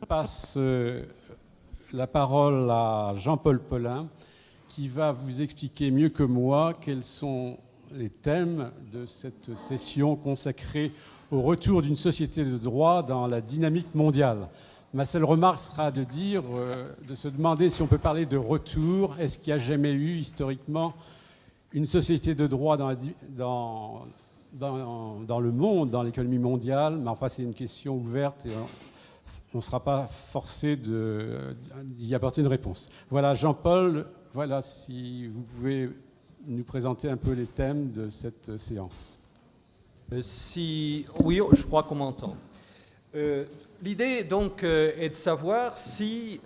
passe la parole à Jean-Paul Paulin, qui va vous expliquer mieux que moi quels sont les thèmes de cette session consacrée au retour d'une société de droit dans la dynamique mondiale. Ma seule remarque sera de se demander si on peut parler de retour. Est-ce qu'il n'y a jamais eu historiquement une société de droit dans le monde, dans l'économie mondiale? Mais enfin, c'est une question ouverte et on ne sera pas forcé d'y apporter une réponse. Voilà, Jean-Paul, voilà, si vous pouvez nous présenter un peu les thèmes de cette séance. Oui, je crois qu'on m'entend. L'idée, donc, est de savoir si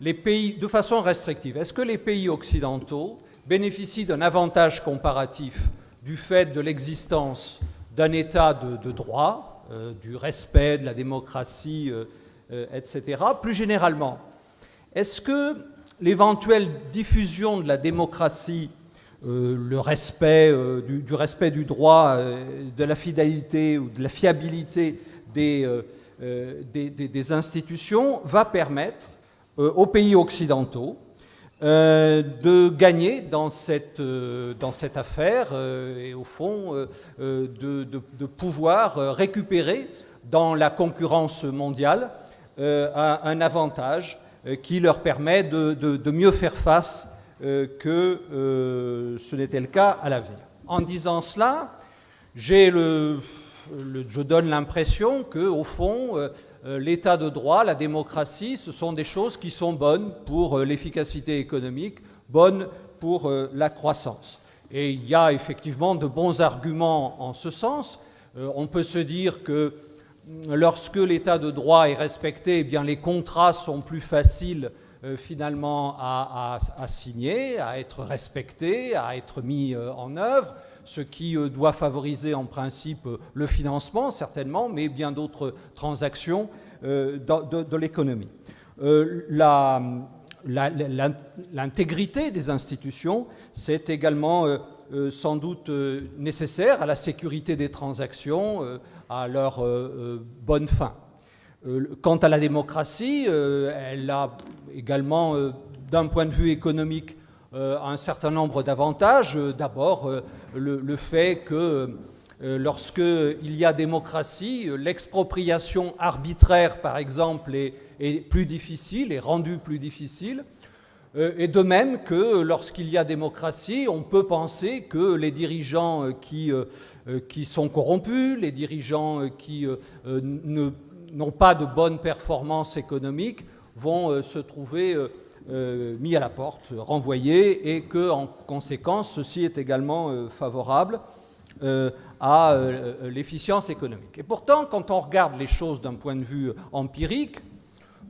les pays, de façon restrictive, est-ce que les pays occidentaux bénéficient d'un avantage comparatif du fait de l'existence d'un état de droit, du respect de la démocratie, etc. Plus généralement, est-ce que l'éventuelle diffusion de la démocratie, le respect du respect du droit, de la fidélité ou de la fiabilité des institutions va permettre aux pays occidentaux de gagner dans cette affaire et au fond de pouvoir récupérer dans la concurrence mondiale un avantage qui leur permet de mieux faire face que ce n'était le cas à l'avenir. En disant cela, je donne l'impression qu'au fond, l'état de droit, la démocratie, ce sont des choses qui sont bonnes pour l'efficacité économique, bonnes pour la croissance. Et il y a effectivement de bons arguments en ce sens. On peut se dire que lorsque l'état de droit est respecté, eh bien, les contrats sont plus faciles finalement à signer, à être respectés, à être mis en œuvre, ce qui doit favoriser en principe le financement, certainement, mais bien d'autres transactions de l'économie. L'intégrité des institutions, c'est également sans doute nécessaire à la sécurité des transactions, à leur bonne fin. Quant à la démocratie, elle a également, d'un point de vue économique, un certain nombre d'avantages. D'abord, le fait que lorsqu'il y a démocratie, l'expropriation arbitraire, par exemple, est plus difficile, est rendue plus difficile. Et de même que lorsqu'il y a démocratie, on peut penser que les dirigeants qui sont corrompus, les dirigeants qui n'ont pas de bonnes performances économiques, vont se trouver mis à la porte, renvoyés, et qu'en conséquence, ceci est également favorable à l'efficience économique. Et pourtant, quand on regarde les choses d'un point de vue empirique,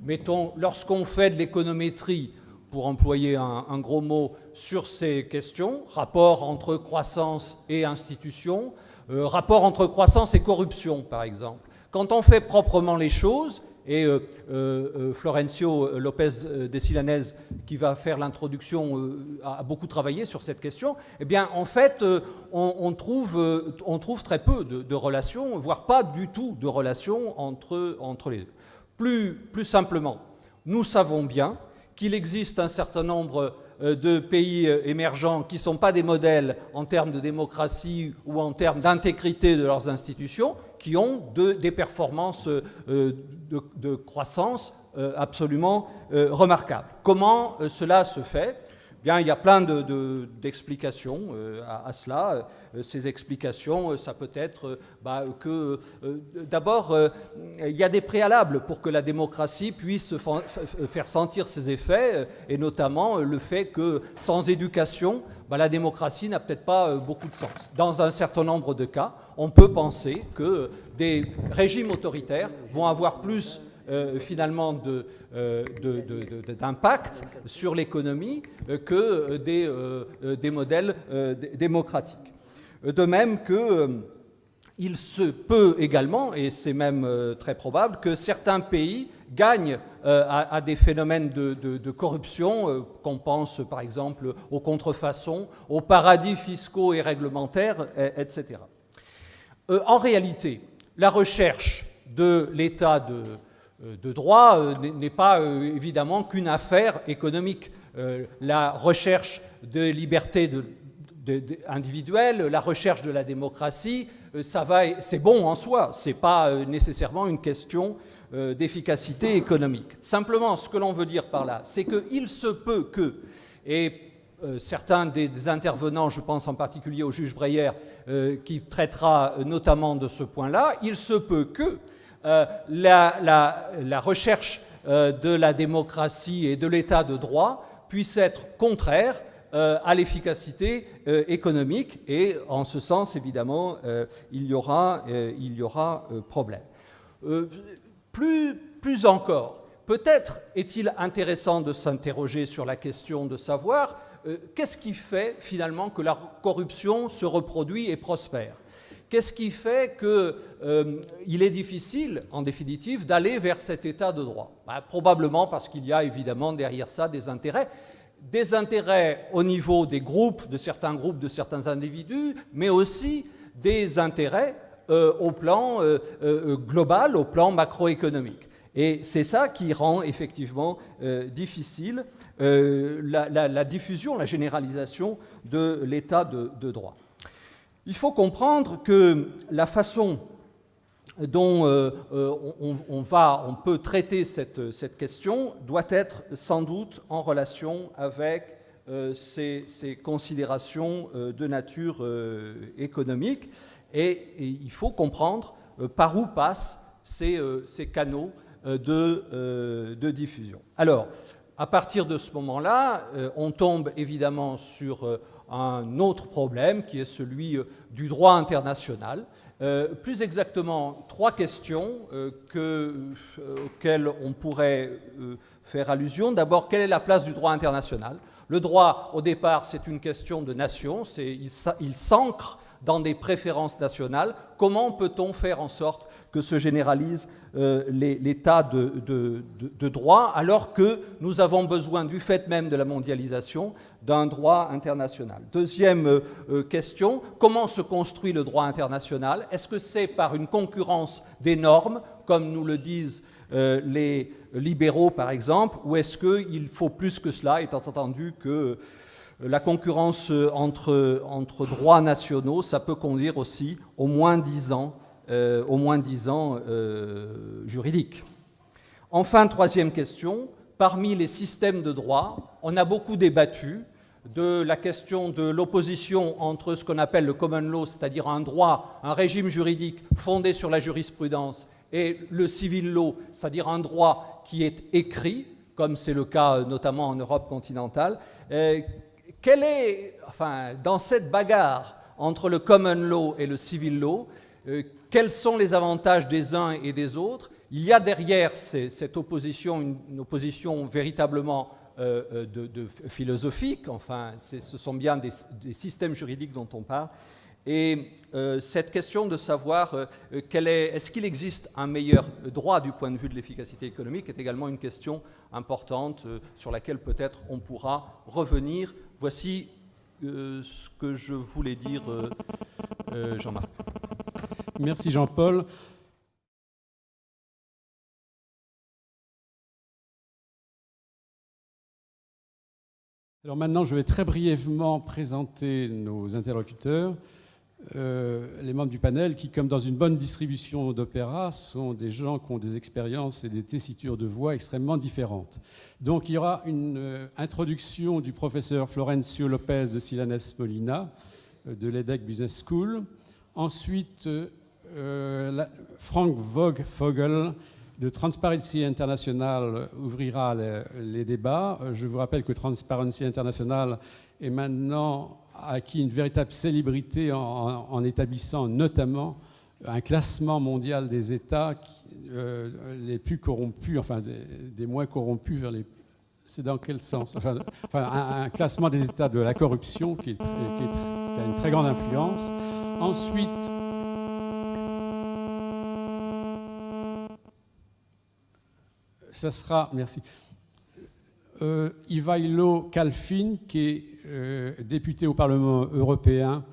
mettons, lorsqu'on fait de l'économétrie, pour employer un gros mot, sur ces questions, rapport entre croissance et institution, rapport entre croissance et corruption, par exemple. Quand on fait proprement les choses, et Florencio Lopez de Silanez, qui va faire l'introduction, a beaucoup travaillé sur cette question, eh bien, en fait, on trouve très peu de relations, voire pas du tout de relations entre les deux. Plus simplement, nous savons bien qu'il existe un certain nombre de pays émergents qui ne sont pas des modèles en termes de démocratie ou en termes d'intégrité de leurs institutions, qui ont des performances de croissance absolument remarquables. Comment cela se fait ? Bien, il y a plein d'explications à cela. Ces explications, ça peut être que, d'abord, il y a des préalables pour que la démocratie puisse faire sentir ses effets, et notamment le fait que, sans éducation, la démocratie n'a peut-être pas beaucoup de sens. Dans un certain nombre de cas, on peut penser que des régimes autoritaires vont avoir plus finalement d'impact sur l'économie que des modèles démocratiques. De même qu'il se peut également, et c'est même très probable, que certains pays gagnent à des phénomènes de corruption, qu'on pense par exemple aux contrefaçons, aux paradis fiscaux et réglementaires, etc. En réalité, la recherche de l'état de droit n'est pas évidemment qu'une affaire économique. La recherche de liberté individuelle, la recherche de la démocratie, c'est bon en soi, ce n'est pas nécessairement une question d'efficacité économique. Simplement, ce que l'on veut dire par là, c'est qu'il se peut que, et certains des intervenants, je pense en particulier au juge Breyer, qui traitera notamment de ce point-là, il se peut que la recherche de la démocratie et de l'état de droit puisse être contraire à l'efficacité économique, et en ce sens, évidemment, il y aura problème. Plus encore, peut-être est-il intéressant de s'interroger sur la question de savoir qu'est-ce qui fait finalement que la corruption se reproduit et prospère. Qu'est-ce qui fait qu'il est difficile, en définitive, d'aller vers cet état de droit? Probablement parce qu'il y a évidemment derrière ça des intérêts au niveau des groupes, de certains individus, mais aussi des intérêts au plan global, au plan macroéconomique. Et c'est ça qui rend effectivement difficile la diffusion, la généralisation de l'état de droit. Il faut comprendre que la façon dont on peut traiter cette question doit être sans doute en relation avec ces considérations de nature économique, et il faut comprendre par où passent ces canaux de diffusion. Alors, à partir de ce moment-là, on tombe évidemment sur un autre problème qui est celui du droit international. Plus exactement, trois questions auxquelles on pourrait faire allusion. D'abord, quelle est la place du droit international? Le droit, au départ, c'est une question de nation, il s'ancre dans des préférences nationales. Comment peut-on faire en sorte que se généralise l'état de droit, alors que nous avons besoin, du fait même de la mondialisation, d'un droit international? Deuxième question, comment se construit le droit international? Est-ce que c'est par une concurrence des normes, comme nous le disent les libéraux par exemple, ou est-ce qu'il faut plus que cela, étant entendu que la concurrence entre droits nationaux, ça peut conduire aussi au moins 10 ans juridiques. Enfin, troisième question, parmi les systèmes de droit, on a beaucoup débattu de la question de l'opposition entre ce qu'on appelle le common law, c'est-à-dire un régime juridique fondé sur la jurisprudence, et le civil law, c'est-à-dire un droit qui est écrit, comme c'est le cas notamment en Europe continentale. Dans cette bagarre entre le common law et le civil law, quels sont les avantages des uns et des autres? Il y a derrière cette opposition une opposition véritablement philosophique, ce sont bien des systèmes juridiques dont on parle, et cette question de savoir est-ce qu'il existe un meilleur droit du point de vue de l'efficacité économique est également une question importante sur laquelle peut-être on pourra revenir. Voici ce que je voulais dire, Jean-Marc. Merci Jean-Paul. Alors maintenant, je vais très brièvement présenter nos interlocuteurs, les membres du panel qui, comme dans une bonne distribution d'opéra, sont des gens qui ont des expériences et des tessitures de voix extrêmement différentes. Donc il y aura une introduction du professeur Florencio Lopez de Silanés Molina, de l'EDHEC Business School. Ensuite, Frank Vogel de Transparency International ouvrira les débats. Je vous rappelle que Transparency International est maintenant acquis une véritable célébrité en établissant notamment un classement mondial des États les plus corrompus, des moins corrompus vers les... C'est dans quel sens? Un classement des États de la corruption qui a une très grande influence. Ensuite, ça sera, merci, Ivailo Kalfin, qui est député au Parlement européen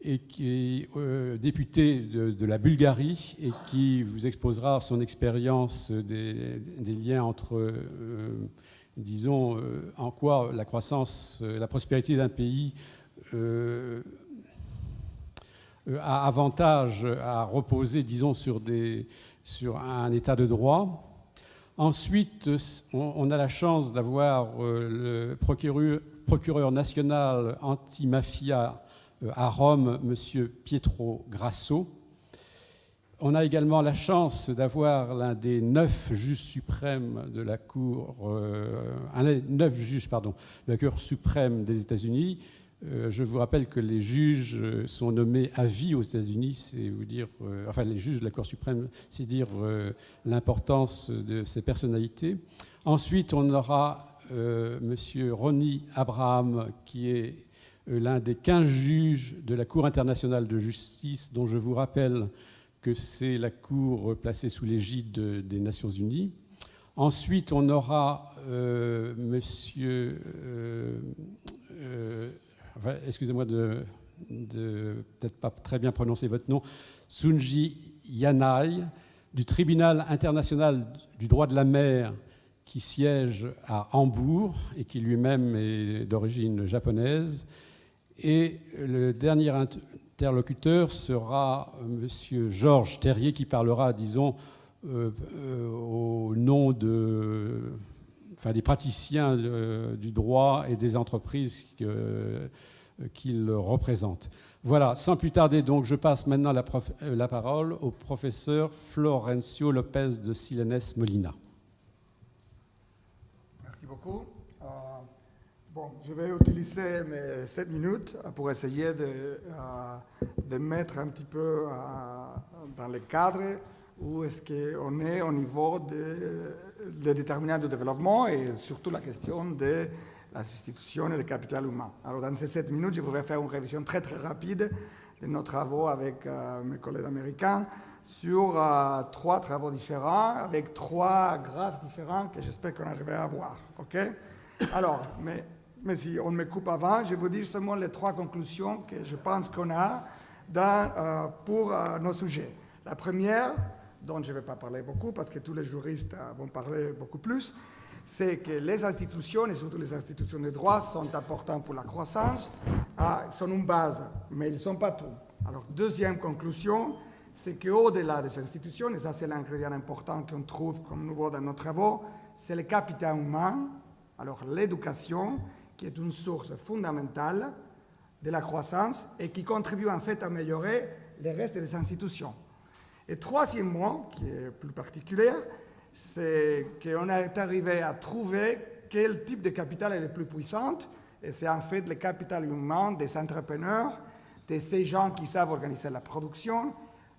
et qui est député de la Bulgarie et qui vous exposera son expérience des liens entre, disons, en quoi la croissance, la prospérité d'un pays a avantage à reposer, disons, sur un état de droit. Ensuite, on a la chance d'avoir le procureur national anti-mafia à Rome, M. Pietro Grasso. On a également la chance d'avoir l'un des 9 juges suprêmes de la Cour, de la Cour suprême des États-Unis. Je vous rappelle que les juges sont nommés à vie aux États-Unis, c'est vous dire, les juges de la Cour suprême, c'est dire l'importance de ces personnalités. Ensuite, on aura M. Ronnie Abraham, qui est l'un des 15 juges de la Cour internationale de justice, dont je vous rappelle que c'est la Cour placée sous l'égide des Nations Unies. Ensuite, on aura monsieur... excusez-moi de peut-être pas très bien prononcer votre nom, Sunji Yanai, du tribunal international du droit de la mer qui siège à Hambourg et qui lui-même est d'origine japonaise. Et le dernier interlocuteur sera M. Georges Terrier qui parlera, disons, au nom des praticiens du droit et des entreprises qu'il représente. Voilà, sans plus tarder, donc, je passe maintenant la parole au professeur Florencio Lopez de Silenes Molina. Merci beaucoup. Je vais utiliser mes 7 minutes pour essayer de mettre un petit peu dans le cadre où est-ce qu'on est au niveau des déterminants de développement et surtout la question de las institutions et le capital humain. Alors, dans ces 7 minutes, je voudrais faire une révision très, très rapide de nos travaux avec mes collègues américains sur 3 travaux différents, avec 3 graphes différents que j'espère qu'on arrivera à voir. OK? Alors, mais si on me coupe avant, je vais vous dire seulement les 3 conclusions que je pense qu'on a pour nos sujets. La première, dont je ne vais pas parler beaucoup parce que tous les juristes vont parler beaucoup plus, c'est que les institutions, et surtout les institutions de droit, sont importantes pour la croissance, sont une base, mais ils ne sont pas tout. Alors, deuxième conclusion, c'est qu'au-delà des institutions, et ça c'est l'ingrédient important qu'on trouve comme nouveau dans nos travaux, c'est le capital humain, alors l'éducation, qui est une source fondamentale de la croissance et qui contribue en fait à améliorer le reste des institutions. Et troisièmement, qui est plus particulier, c'est qu'on est arrivé à trouver quel type de capital est le plus puissant, et c'est en fait le capital humain des entrepreneurs, de ces gens qui savent organiser la production,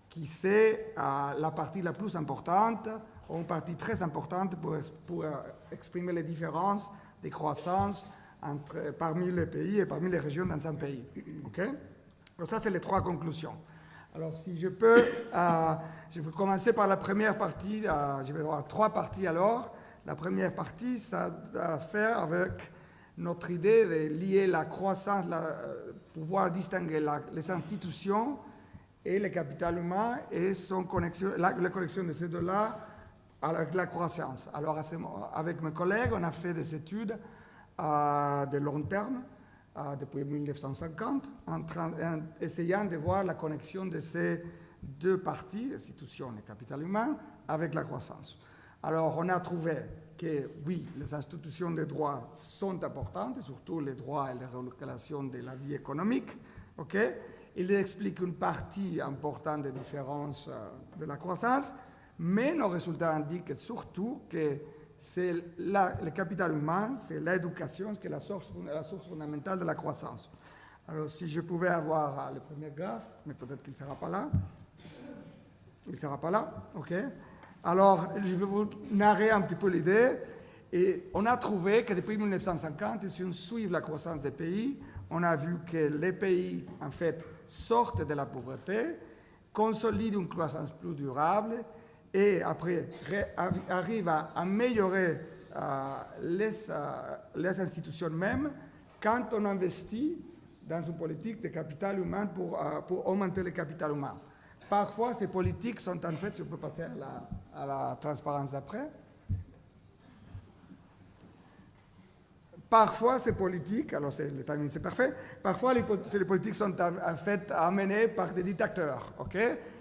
qui c'est la partie la plus importante, ou une partie très importante pour exprimer les différences de croissance parmi les pays et parmi les régions dans un pays. Okay? Donc ça, c'est les 3 conclusions. Alors, si je peux, je vais commencer par la première partie. Je vais avoir 3 parties alors. La première partie, ça a à faire avec notre idée de lier la croissance, pouvoir distinguer les institutions et le capital humain et la connexion de ces deux-là avec la croissance. Alors, avec mes collègues, on a fait des études de long terme depuis 1950, en essayant de voir la connexion de ces 2 parties, institutions et capital humain, avec la croissance. Alors, on a trouvé que, oui, les institutions de droit sont importantes, surtout les droits et les relations de la vie économique. Okay? Ils expliquent une partie importante des différences de la croissance, mais nos résultats indiquent surtout que c'est le capital humain, c'est l'éducation, qui est la source fondamentale de la croissance. Alors, si je pouvais avoir le premier graphe, mais peut-être qu'il ne sera pas là. Il ne sera pas là, OK. Alors, je vais vous narrer un petit peu l'idée. Et on a trouvé que depuis 1950, si on suit la croissance des pays, on a vu que les pays, en fait, sortent de la pauvreté, consolident une croissance plus durable, et après arrive à améliorer les institutions mêmes quand on investit dans une politique de capital humain pour augmenter le capital humain. Parfois, ces politiques sont en fait, si on peut passer à la transparence après, parfois ces politiques, alors le timing c'est parfait, parfois les politiques sont en fait amenées par des dictateurs, ok?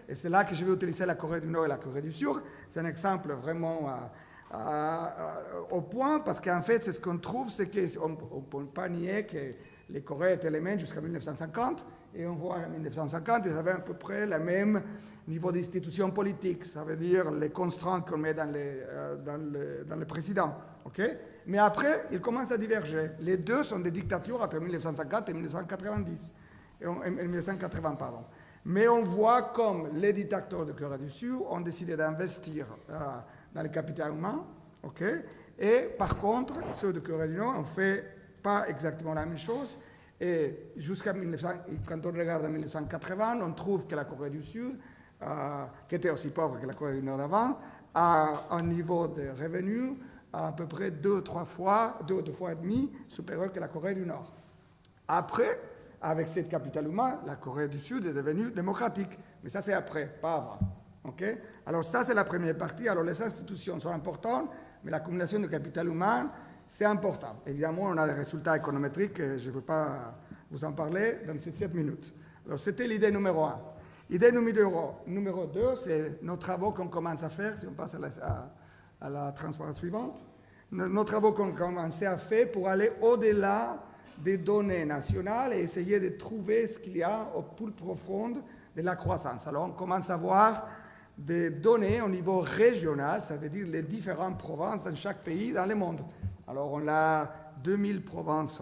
Et c'est là que je vais utiliser la Corée du Nord et la Corée du Sud. C'est un exemple vraiment au point, parce qu'en fait, c'est ce qu'on trouve, c'est qu'on ne peut pas nier que les Corées étaient les mêmes jusqu'à 1950, et on voit en 1950, ils avaient à peu près le même niveau d'institution politique, ça veut dire les contraintes qu'on met dans les présidents. Okay? Mais après, ils commencent à diverger. Les deux sont des dictatures entre 1950 et 1990. Et 1980, pardon. Mais on voit comme les dictateurs de Corée du Sud ont décidé d'investir dans le capital humain. Okay? Et par contre, ceux de Corée du Nord n'ont fait pas exactement la même chose. Et quand on regarde en 1980, on trouve que la Corée du Sud, qui était aussi pauvre que la Corée du Nord d'avant, a un niveau de revenus à peu près 2-3 fois, 2 fois et demi supérieur que la Corée du Nord. Après, avec cette capital humain, la Corée du Sud est devenue démocratique. Mais ça, c'est après, pas avant. Okay? Alors ça, c'est la première partie. Alors les institutions sont importantes, mais l'accumulation de capital humain, c'est important. Évidemment, on a des résultats économétriques, je ne veux pas vous en parler dans ces 7 minutes. Alors c'était l'idée numéro 1. Idée numéro 2, c'est nos travaux qu'on commence à faire, si on passe à la transparence suivante. Nos travaux qu'on commence à faire pour aller au-delà des données nationales et essayer de trouver ce qu'il y a au plus profond de la croissance. Alors on commence à voir des données au niveau régional, ça veut dire les différentes provinces dans chaque pays dans le monde. Alors on a 2000 provinces,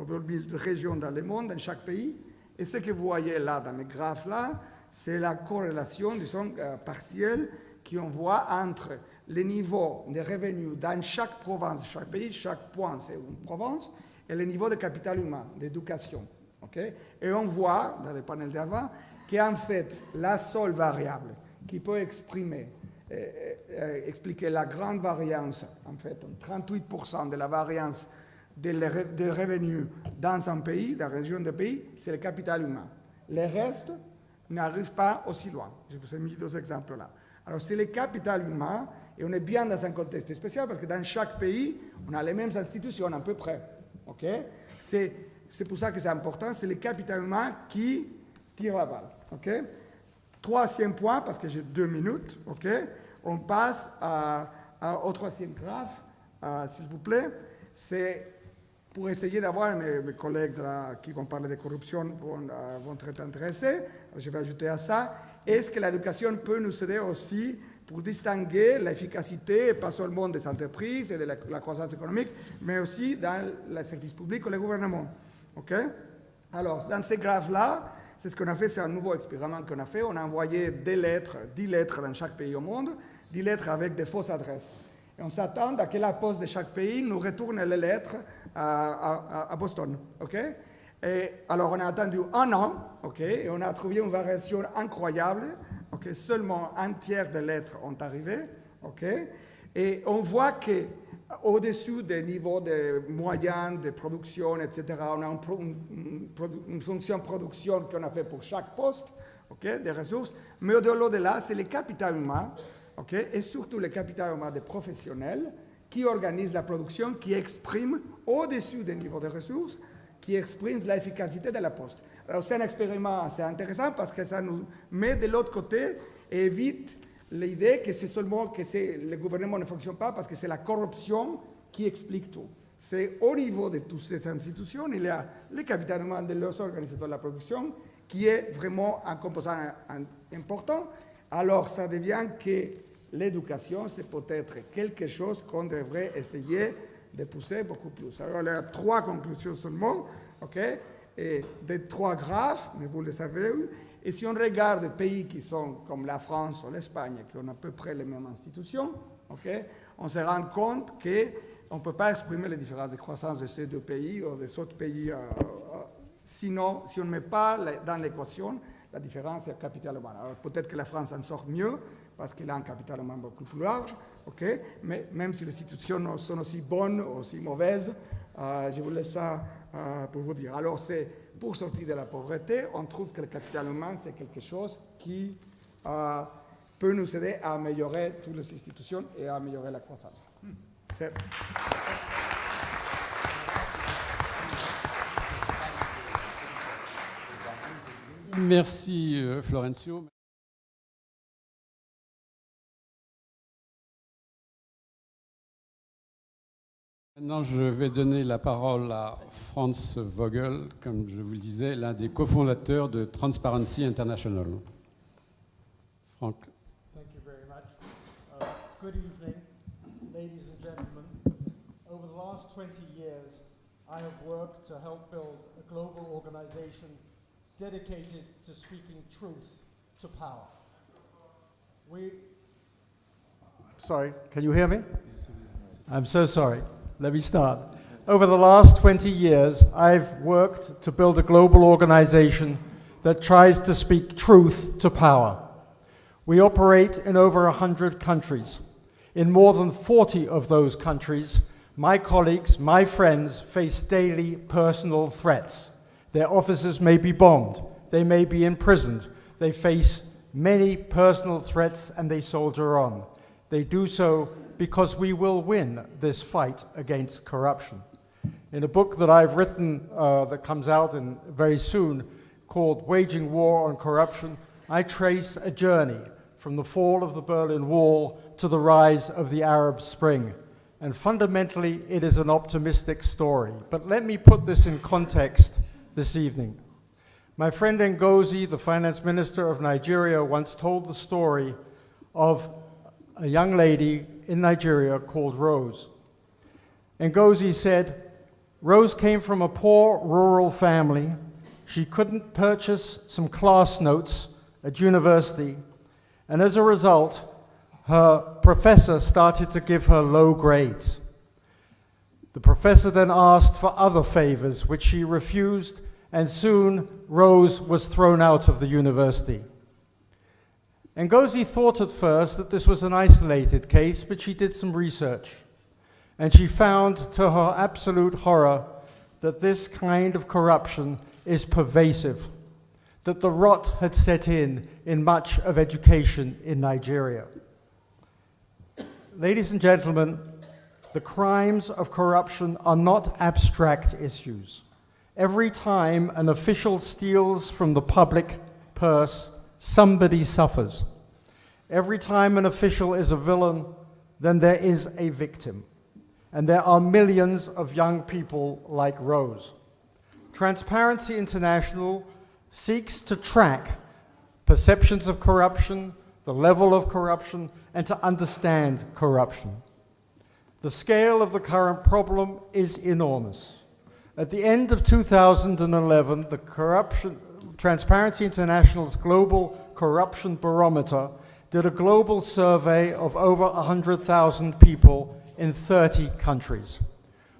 2000 régions dans le monde, dans chaque pays. Et ce que vous voyez là, dans les graphes là, c'est la corrélation, disons, partielle qu'on voit entre les niveaux de revenus dans chaque province, chaque pays, chaque point c'est une province, et le niveau de capital humain, d'éducation. Okay? Et on voit, dans le panel d'avant, qu'en fait, la seule variable qui peut expriquer la grande variance, en fait, 38% de la variance des revenus dans un pays, dans la région de pays, c'est le capital humain. Le reste n'arrive pas aussi loin. Je vous ai mis 2 exemples là. Alors, c'est le capital humain, et on est bien dans un contexte spécial, parce que dans chaque pays, on a les mêmes institutions à peu près. Okay? C'est pour ça que c'est important, c'est le capital humain qui tire la balle. Okay? 3e point, parce que j'ai 2 minutes, okay? On passe au 3e graphe, s'il vous plaît. C'est pour essayer d'avoir, mes collègues qui vont parler de corruption vont être intéressés. Je vais ajouter à ça, est-ce que l'éducation peut nous aider aussi pour distinguer l'efficacité, pas seulement des entreprises et de la croissance économique, mais aussi dans les services publics ou le gouvernement. Okay? Alors, dans ces graphes-là, c'est ce qu'on a fait, c'est un nouveau expériment qu'on a fait. On a envoyé 10 lettres dans chaque pays au monde, 10 lettres avec des fausses adresses. Et on s'attend à que la poste de chaque pays nous retourne les lettres à Boston. Okay? Et alors, on a attendu 1 an, okay? Et on a trouvé une variation incroyable. Okay? Seulement 1/3 des lettres ont arrivé. Okay? Et on voit qu'au-dessus des niveaux de moyens de production, etc., on a une fonction de production qu'on a fait pour chaque poste, okay? Des ressources. Mais au-delà de là, c'est le capital humain. Okay? Et surtout le capital humain des professionnels qui organisent la production, qui expriment au-dessus des niveaux de ressources, qui expriment l'efficacité de la poste. Alors c'est un expériment assez intéressant parce que ça nous met de l'autre côté et évite l'idée que c'est seulement que le gouvernement ne fonctionne pas parce que c'est la corruption qui explique tout. C'est au niveau de toutes ces institutions, il y a le capital humain de leurs organisateurs de la production qui est vraiment un composant important. Alors ça devient que l'éducation, c'est peut-être quelque chose qu'on devrait essayer de pousser beaucoup plus. Alors, il y a 3 conclusions seulement, okay? Et des 3 graphes, mais vous le savez. Et si on regarde des pays qui sont comme la France ou l'Espagne, qui ont à peu près les mêmes institutions, okay? On se rend compte qu'on ne peut pas exprimer les différences de croissance de ces 2 pays ou des autres pays, sinon, si on ne met pas dans l'équation la différence de capital humain. Alors, peut-être que la France en sort mieux, parce qu'il a un capital humain beaucoup plus large, okay? Mais même si les institutions sont aussi bonnes ou aussi mauvaises, je vous laisse ça pour vous dire. Alors, c'est pour sortir de la pauvreté, on trouve que le capital humain, c'est quelque chose qui peut nous aider à améliorer toutes les institutions et à améliorer la croissance. Merci Florencio. Maintenant, je vais donner la parole à Franz Vogel, comme je vous le disais, l'un des cofondateurs de Transparency International. Frank. Thank you very much. Good evening, ladies and gentlemen. Over the last 20 years, I have worked to help build a global organization dedicated to speaking truth to power. Sorry, can you hear me? I'm so sorry. Let me start. Over the last 20 years, I've worked to build a global organization that tries to speak truth to power. We operate in over 100 countries. In more than 40 of those countries, my colleagues, my friends, face daily personal threats. Their offices may be bombed, they may be imprisoned, they face many personal threats and they soldier on. They do so because we will win this fight against corruption. In a book that I've written that comes out very soon called Waging War on Corruption, I trace a journey from the fall of the Berlin Wall to the rise of the Arab Spring. And fundamentally, it is an optimistic story. But let me put this in context this evening. My friend Ngozi, the finance minister of Nigeria, once told the story of a young lady in Nigeria called Rose. Ngozi said, Rose came from a poor rural family. She couldn't purchase some class notes at university, and as a result, her professor started to give her low grades. The professor then asked for other favors, which she refused, and soon Rose was thrown out of the university. Ngozi thought at first that this was an isolated case, but she did some research. And she found, to her absolute horror, that this kind of corruption is pervasive, that the rot had set in much of education in Nigeria. Ladies and gentlemen, the crimes of corruption are not abstract issues. Every time an official steals from the public purse, somebody suffers. Every time an official is a villain, then there is a victim. And there are millions of young people like Rose. Transparency International seeks to track perceptions of corruption, the level of corruption, and to understand corruption. The scale of the current problem is enormous. At the end of 2011, Transparency International's Global Corruption Barometer did a global survey of over 100,000 people in 30 countries.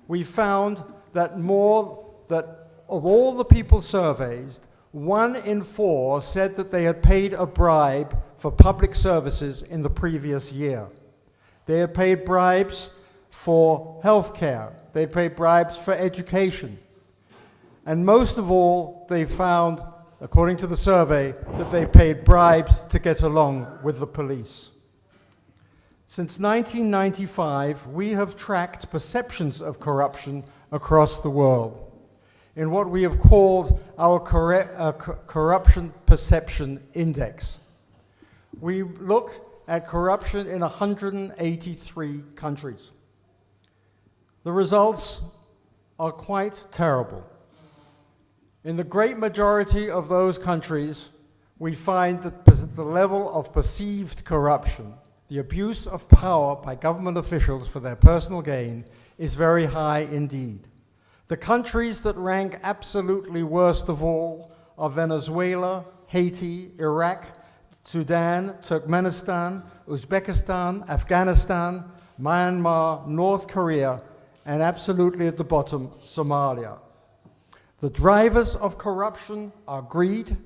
We found that of all the people surveyed, 1 in 4 said that they had paid a bribe for public services in the previous year. They had paid bribes for healthcare. They paid bribes for education. And most of all, they found, according to the survey, that they paid bribes to get along with the police. Since 1995, we have tracked perceptions of corruption across the world in what we have called our Corruption Perception Index. We look at corruption in 183 countries. The results are quite terrible. In the great majority of those countries, we find that the level of perceived corruption, the abuse of power by government officials for their personal gain, is very high indeed. The countries that rank absolutely worst of all are Venezuela, Haiti, Iraq, Sudan, Turkmenistan, Uzbekistan, Afghanistan, Myanmar, North Korea, and absolutely at the bottom, Somalia. The drivers of corruption are greed,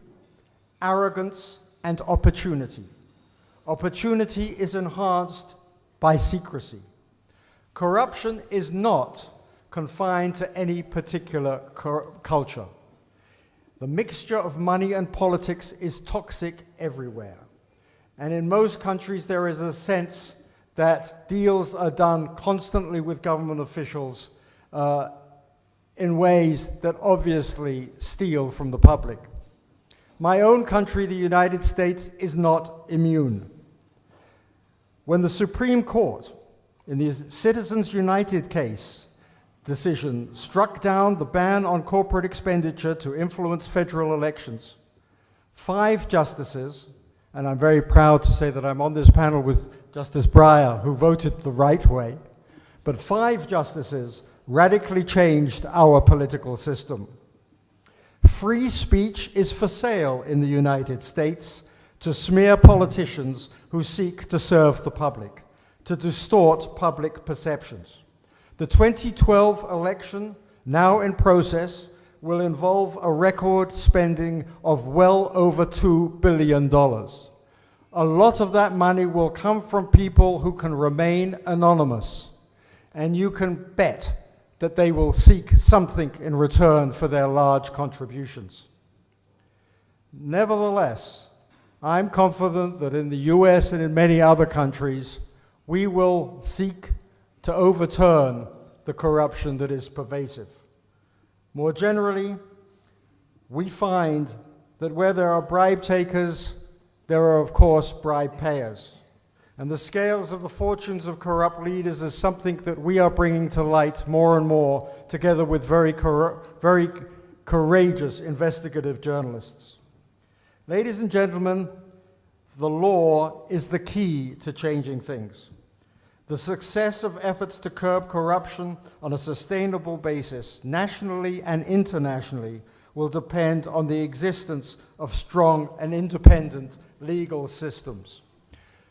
arrogance, and opportunity. Opportunity is enhanced by secrecy. Corruption is not confined to any particular culture. The mixture of money and politics is toxic everywhere. And in most countries, there is a sense that deals are done constantly with government officials in ways that obviously steal from the public. My own country, the United States, is not immune. When the Supreme Court, in the Citizens United case decision, struck down the ban on corporate expenditure to influence federal elections, 5 justices, and I'm very proud to say that I'm on this panel with Justice Breyer, who voted the right way, but 5 justices radically changed our political system. Free speech is for sale in the United States to smear politicians who seek to serve the public, to distort public perceptions. The 2012 election, now in process, will involve a record spending of well over $2 billion. A lot of that money will come from people who can remain anonymous, and you can bet that they will seek something in return for their large contributions. Nevertheless, I'm confident that in the US and in many other countries, we will seek to overturn the corruption that is pervasive. More generally, we find that where there are bribe takers, there are, of course, bribe payers. And the scales of the fortunes of corrupt leaders is something that we are bringing to light more and more, together with very courageous investigative journalists. Ladies and gentlemen, the law is the key to changing things. The success of efforts to curb corruption on a sustainable basis, nationally and internationally, will depend on the existence of strong and independent legal systems.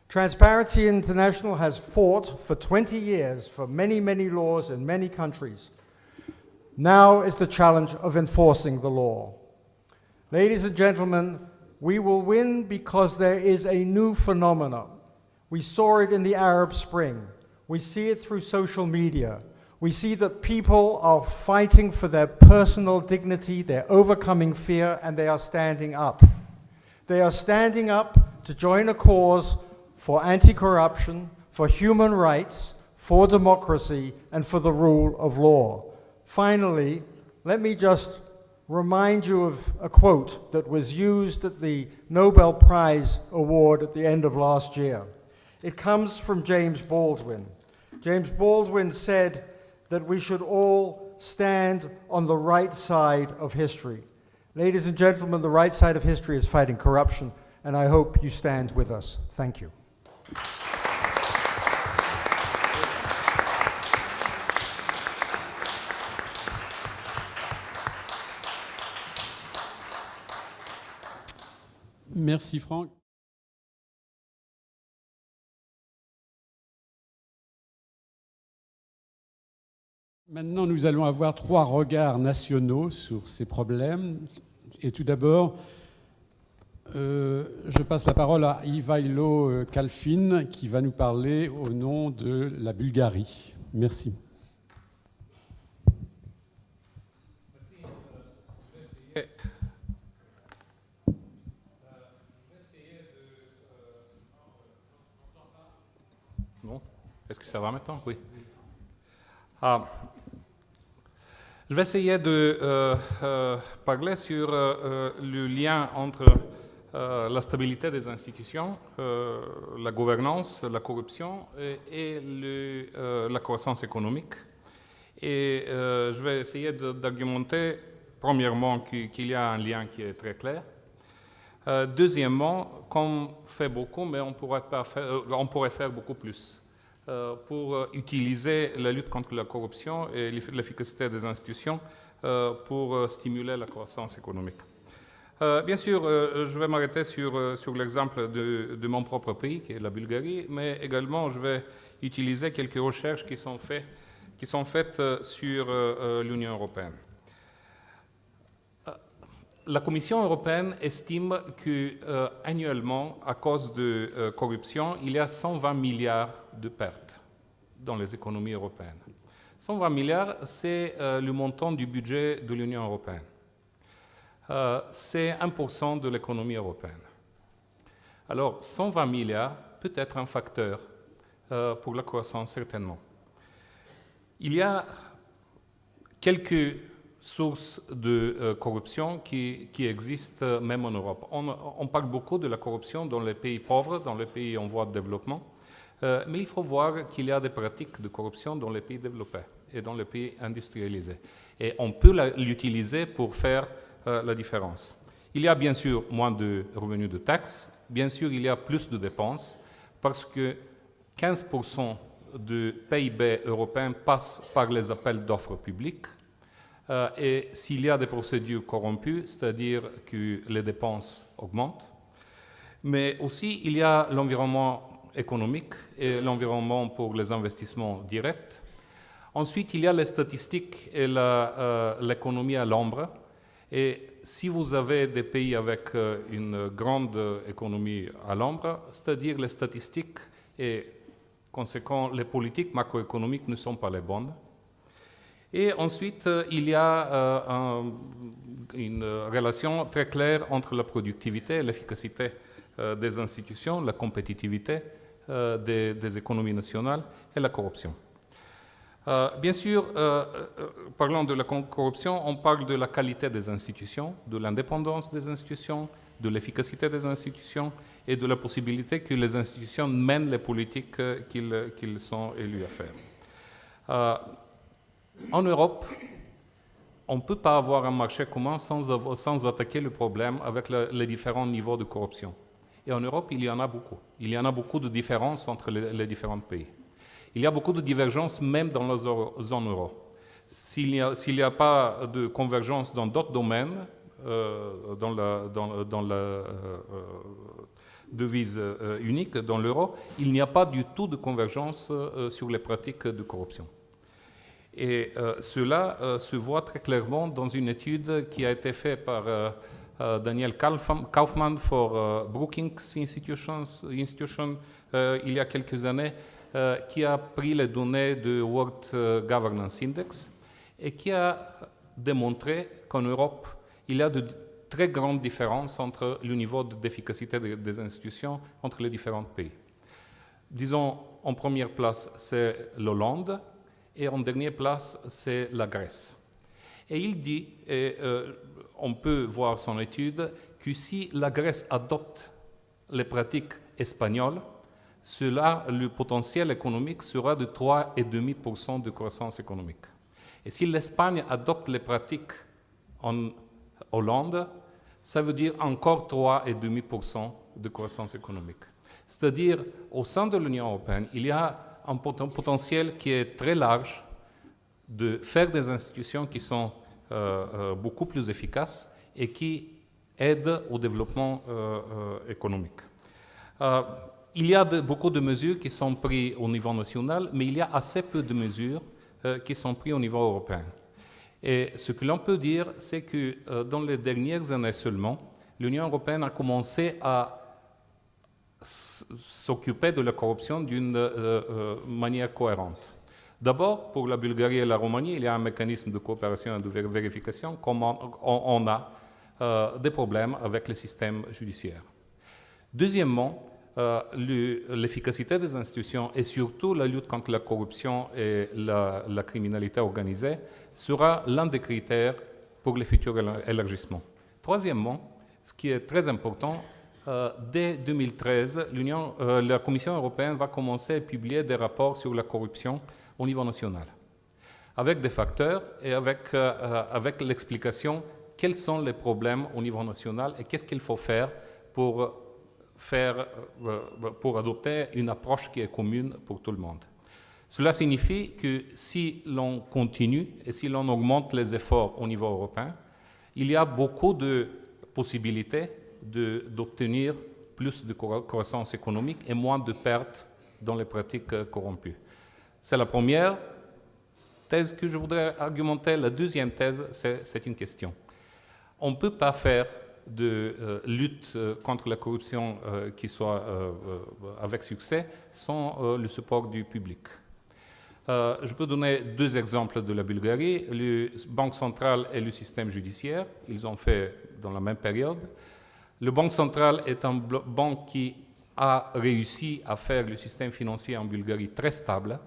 Transparency International has fought for 20 years for many, many laws in many countries. Now is the challenge of enforcing the law. Ladies and gentlemen, we will win because there is a new phenomenon. We saw it in the Arab Spring. We see it through social media. We see that people are fighting for their personal dignity, they're overcoming fear, and they are standing up. They are standing up to join a cause for anti-corruption, for human rights, for democracy, and for the rule of law. Finally, let me just remind you of a quote that was used at the Nobel Prize Award at the end of last year. It comes from James Baldwin. James Baldwin said that we should all stand on the right side of history. Ladies and gentlemen, the right side of history is fighting corruption, and I hope you stand with us. Thank you. Merci Franck. Maintenant, nous allons avoir 3 regards nationaux sur ces problèmes. Et tout d'abord, je passe la parole à Ivailo Kalfin, qui va nous parler au nom de la Bulgarie. Merci. Bon. Est-ce que ça va maintenant? Oui. Je vais essayer de parler sur le lien entre la stabilité des institutions, la gouvernance, la corruption et la croissance économique. Et je vais essayer d'argumenter, premièrement, qu'il y a un lien qui est très clair. Deuxièmement, qu'on fait beaucoup, mais on pourrait faire beaucoup plus pour utiliser la lutte contre la corruption et l'efficacité des institutions pour stimuler la croissance économique. Bien sûr, je vais m'arrêter sur l'exemple de mon propre pays, qui est la Bulgarie, mais également je vais utiliser quelques recherches qui sont faites sur l'Union européenne. La Commission européenne estime qu'annuellement, à cause de corruption, il y a 120 milliards de pertes dans les économies européennes. 120 milliards, c'est le montant du budget de l'Union européenne. c'est 1% de l'économie européenne. Alors, 120 milliards peut être un facteur pour la croissance, certainement. Il y a quelques sources de corruption qui existent même en Europe. On parle beaucoup de la corruption dans les pays pauvres, dans les pays en voie de développement, mais il faut voir qu'il y a des pratiques de corruption dans les pays développés et dans les pays industrialisés. Et on peut l'utiliser pour faire la différence. Il y a bien sûr moins de revenus de taxes, bien sûr il y a plus de dépenses, parce que 15% du PIB européen passe par les appels d'offres publiques. Et s'il y a des procédures corrompues, c'est-à-dire que les dépenses augmentent, mais aussi il y a l'environnement économique et l'environnement pour les investissements directs. Ensuite, il y a les statistiques et l'économie à l'ombre. Et si vous avez des pays avec une grande économie à l'ombre, c'est-à-dire les statistiques et conséquent, les politiques macroéconomiques ne sont pas les bonnes. Et ensuite, il y a une relation très claire entre la productivité et l'efficacité des institutions, la compétitivité des économies nationales et la corruption. Bien sûr, parlant de la corruption, on parle de la qualité des institutions, de l'indépendance des institutions, de l'efficacité des institutions et de la possibilité que les institutions mènent les politiques qu'ils sont élus à faire. En Europe, on ne peut pas avoir un marché commun sans attaquer le problème avec les différents niveaux de corruption. Et en Europe, il y en a beaucoup. Il y en a beaucoup de différences entre les différents pays. Il y a beaucoup de divergences même dans la zone euro. S'il n'y a pas de convergence dans d'autres domaines, dans la devise unique, dans l'euro, il n'y a pas du tout de convergence sur les pratiques de corruption. Et cela se voit très clairement dans une étude qui a été faite par Daniel Kaufmann pour Brookings Institution il y a quelques années, qui a pris les données du World Governance Index et qui a démontré qu'en Europe, il y a de très grandes différences entre le niveau d'efficacité des institutions entre les différents pays. Disons, en première place, c'est l'Hollande, et en dernière place, c'est la Grèce. Et il dit, et on peut voir son étude, que si la Grèce adopte les pratiques espagnoles, le potentiel économique sera de 3,5% de croissance économique. Et si l'Espagne adopte les pratiques en Hollande, ça veut dire encore 3,5% de croissance économique. C'est-à-dire, au sein de l'Union européenne, il y a un potentiel qui est très large de faire des institutions qui sont beaucoup plus efficaces et qui aident au développement économique. Il y a beaucoup de mesures qui sont prises au niveau national, mais il y a assez peu de mesures qui sont prises au niveau européen. Et ce que l'on peut dire, c'est que dans les dernières années seulement, l'Union européenne a commencé à s'occuper de la corruption d'une manière cohérente. D'abord, pour la Bulgarie et la Roumanie, il y a un mécanisme de coopération et de vérification, comme on a des problèmes avec le système judiciaire. Deuxièmement, l'efficacité des institutions et surtout la lutte contre la corruption et la criminalité organisée sera l'un des critères pour les futurs élargissements. Troisièmement, ce qui est très important, dès 2013, la Commission européenne va commencer à publier des rapports sur la corruption au niveau national, avec des facteurs et avec l'explication quels sont les problèmes au niveau national et qu'est-ce qu'il faut faire pour adopter une approche qui est commune pour tout le monde. Cela signifie que si l'on continue et si l'on augmente les efforts au niveau européen, il y a beaucoup de possibilités d'obtenir plus de croissance économique et moins de pertes dans les pratiques corrompues. C'est la première thèse que je voudrais argumenter. La deuxième thèse, c'est une question. On ne peut pas faire de lutte contre la corruption qui soit avec succès sans le support du public. Je peux donner 2 exemples de la Bulgarie. La Banque centrale et le système judiciaire, ils ont fait dans la même période. La Banque centrale est une banque qui a réussi à faire le système financier en Bulgarie très stable.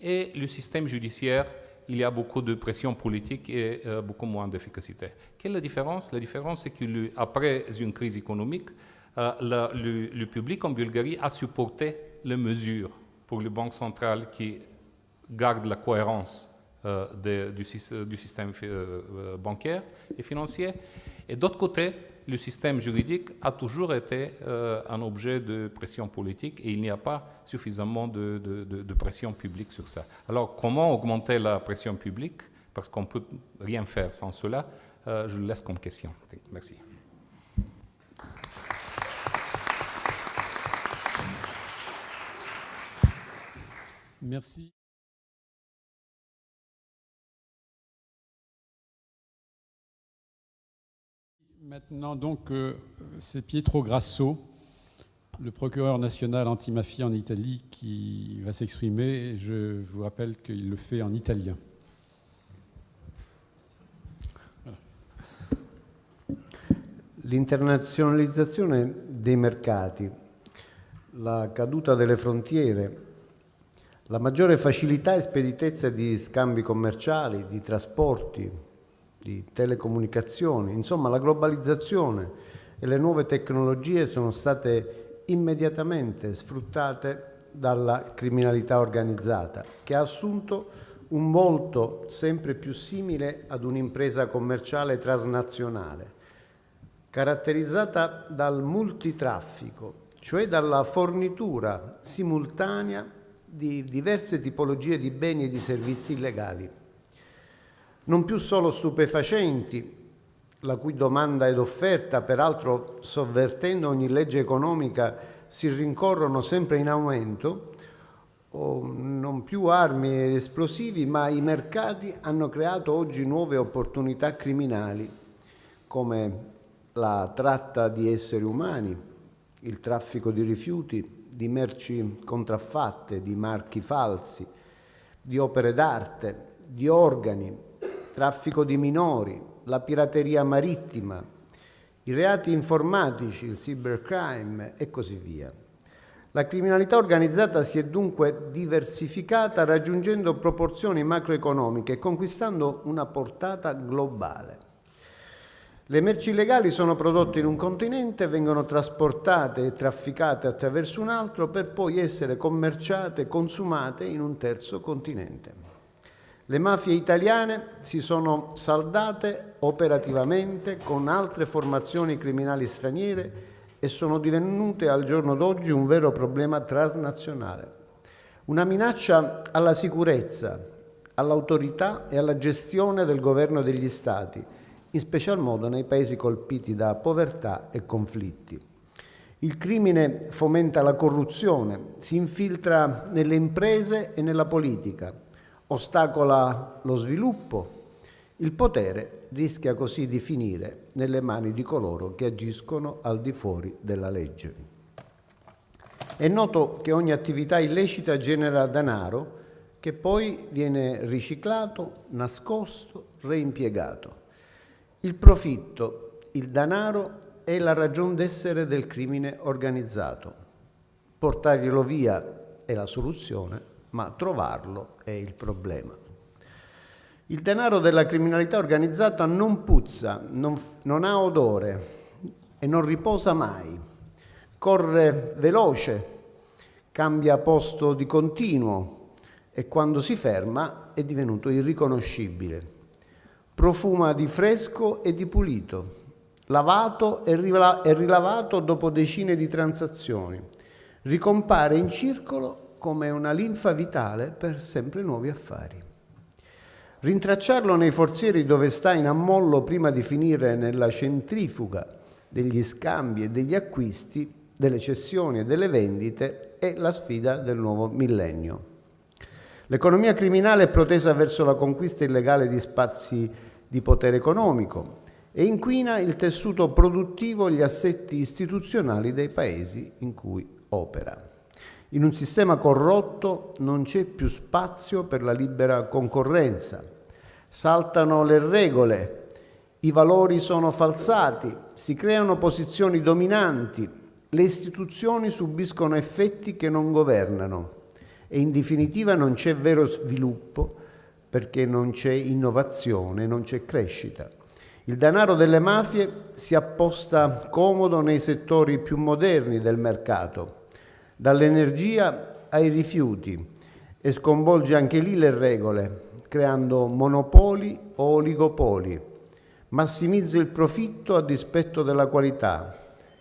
Et le système judiciaire, il y a beaucoup de pression politique et beaucoup moins d'efficacité. Quelle est la différence? La différence, c'est qu'après une crise économique, le public en Bulgarie a supporté les mesures pour les banques centrales qui gardent la cohérence du système bancaire et financier. Et d'autre côté, le système juridique a toujours été un objet de pression politique et il n'y a pas suffisamment de pression publique sur ça. Alors, comment augmenter la pression publique? Parce qu'on ne peut rien faire sans cela. Je le laisse comme question. Merci. Merci. Maintenant, donc, c'est Pietro Grasso, le procureur national antimafia en Italie, qui va s'exprimer. Je vous rappelle qu'il le fait en italien. Voilà. L'internazionalizzazione dei mercati, la caduta delle frontiere, la maggiore facilità e speditezza di scambi commerciali, di trasporti, di telecomunicazioni, insomma la globalizzazione e le nuove tecnologie sono state immediatamente sfruttate dalla criminalità organizzata, che ha assunto un volto sempre più simile ad un'impresa commerciale transnazionale, caratterizzata dal multitraffico, cioè dalla fornitura simultanea di diverse tipologie di beni e di servizi illegali. Non più solo stupefacenti, la cui domanda ed offerta, peraltro sovvertendo ogni legge economica, si rincorrono sempre in aumento, o non più armi ed esplosivi, ma i mercati hanno creato oggi nuove opportunità criminali, come la tratta di esseri umani, il traffico di rifiuti, di merci contraffatte, di marchi falsi, di opere d'arte, di organi, traffico di minori, la pirateria marittima, i reati informatici, il cybercrime e così via. La criminalità organizzata si è dunque diversificata raggiungendo proporzioni macroeconomiche e conquistando una portata globale. Le merci illegali sono prodotte in un continente, vengono trasportate e trafficate attraverso un altro per poi essere commerciate e consumate in un terzo continente. Le mafie italiane si sono saldate operativamente con altre formazioni criminali straniere e sono divenute al giorno d'oggi un vero problema transnazionale, una minaccia alla sicurezza, all'autorità e alla gestione del governo degli Stati, in special modo nei paesi colpiti da povertà e conflitti. Il crimine fomenta la corruzione, si infiltra nelle imprese e nella politica, ostacola lo sviluppo, il potere rischia così di finire nelle mani di coloro che agiscono al di fuori della legge. È noto che ogni attività illecita genera denaro che poi viene riciclato, nascosto, reimpiegato. Il profitto, il denaro è la ragion d'essere del crimine organizzato. Portarglielo via è la soluzione, ma trovarlo è il problema. Il denaro della criminalità organizzata non puzza, non ha odore e non riposa mai. Corre veloce, cambia posto di continuo e quando si ferma è divenuto irriconoscibile. Profuma di fresco e di pulito, lavato e rilavato dopo decine di transazioni. Ricompare in circolo come una linfa vitale per sempre nuovi affari. Rintracciarlo nei forzieri dove sta in ammollo prima di finire nella centrifuga degli scambi e degli acquisti, delle cessioni e delle vendite è la sfida del nuovo millennio. L'economia criminale è protesa verso la conquista illegale di spazi di potere economico e inquina il tessuto produttivo e gli assetti istituzionali dei paesi in cui opera. In un sistema corrotto non c'è più spazio per la libera concorrenza. Saltano le regole, i valori sono falsati, si creano posizioni dominanti, le istituzioni subiscono effetti che non governano e in definitiva non c'è vero sviluppo perché non c'è innovazione, non c'è crescita. Il denaro delle mafie si apposta comodo nei settori più moderni del mercato, dall'energia ai rifiuti, e sconvolge anche lì le regole, creando monopoli o oligopoli, massimizza il profitto a dispetto della qualità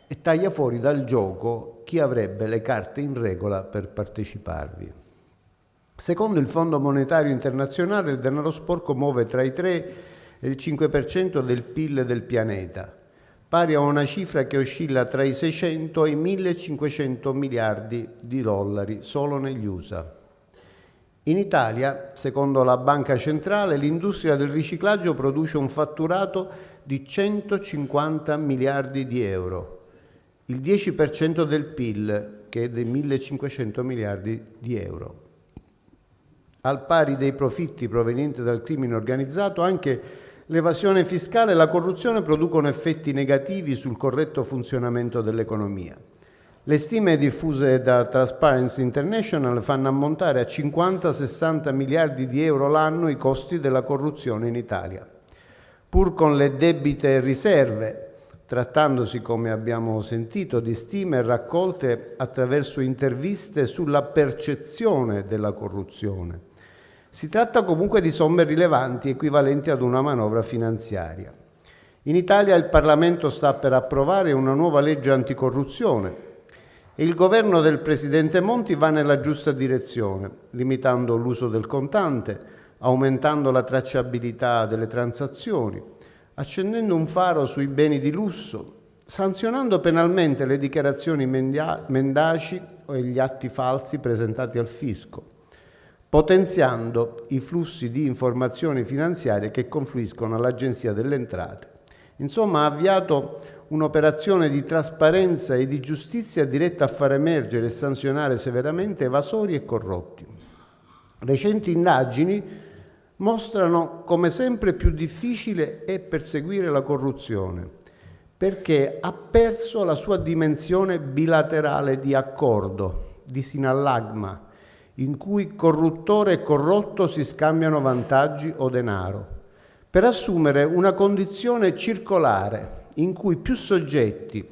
e taglia fuori dal gioco chi avrebbe le carte in regola per parteciparvi. Secondo il Fondo Monetario Internazionale, il denaro sporco muove tra i 3 e il 5% del PIL del pianeta, pari a una cifra che oscilla tra i 600 e i 1.500 miliardi di dollari solo negli USA. In Italia, secondo la Banca Centrale, l'industria del riciclaggio produce un fatturato di 150 miliardi di euro, il 10% del PIL, che è dei 1.500 miliardi di euro. Al pari dei profitti provenienti dal crimine organizzato, anche l'evasione fiscale e la corruzione producono effetti negativi sul corretto funzionamento dell'economia. Le stime diffuse da Transparency International fanno ammontare a 50-60 miliardi di euro l'anno i costi della corruzione in Italia. Pur con le debite riserve, trattandosi, come abbiamo sentito, di stime raccolte attraverso interviste sulla percezione della corruzione, si tratta comunque di somme rilevanti, equivalenti ad una manovra finanziaria. In Italia il Parlamento sta per approvare una nuova legge anticorruzione e il governo del Presidente Monti va nella giusta direzione, limitando l'uso del contante, aumentando la tracciabilità delle transazioni, accendendo un faro sui beni di lusso, sanzionando penalmente le dichiarazioni mendaci o gli atti falsi presentati al fisco, potenziando i flussi di informazioni finanziarie che confluiscono all'Agenzia delle Entrate. Insomma, ha avviato un'operazione di trasparenza e di giustizia diretta a far emergere e sanzionare severamente evasori e corrotti. Recenti indagini mostrano come sempre più difficile è perseguire la corruzione, perché ha perso la sua dimensione bilaterale di accordo, di sinallagma, in cui corruttore e corrotto si scambiano vantaggi o denaro, per assumere una condizione circolare in cui più soggetti,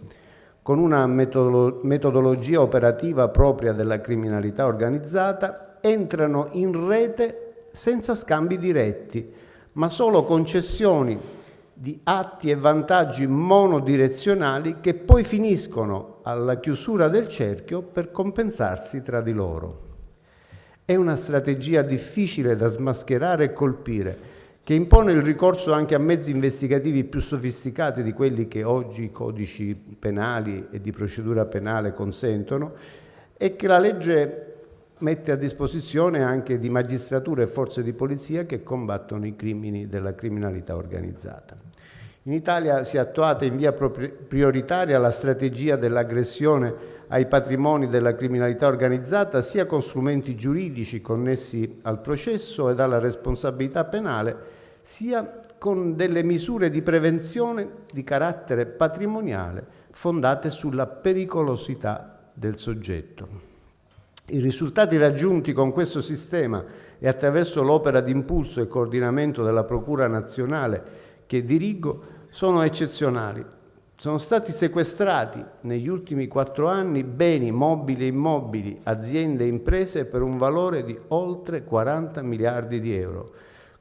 con una metodologia operativa propria della criminalità organizzata, entrano in rete senza scambi diretti, ma solo concessioni di atti e vantaggi monodirezionali che poi finiscono alla chiusura del cerchio per compensarsi tra di loro. È una strategia difficile da smascherare e colpire, che impone il ricorso anche a mezzi investigativi più sofisticati di quelli che oggi i codici penali e di procedura penale consentono e che la legge mette a disposizione anche di magistratura e forze di polizia che combattono i crimini della criminalità organizzata. In Italia si è attuata in via prioritaria la strategia dell'aggressione ai patrimoni della criminalità organizzata sia con strumenti giuridici connessi al processo e alla responsabilità penale, sia con delle misure di prevenzione di carattere patrimoniale fondate sulla pericolosità del soggetto. I risultati raggiunti con questo sistema e attraverso l'opera di impulso e coordinamento della Procura Nazionale che dirigo sono eccezionali. Sono stati sequestrati negli ultimi 4 anni beni mobili e immobili, aziende e imprese per un valore di oltre 40 miliardi di euro,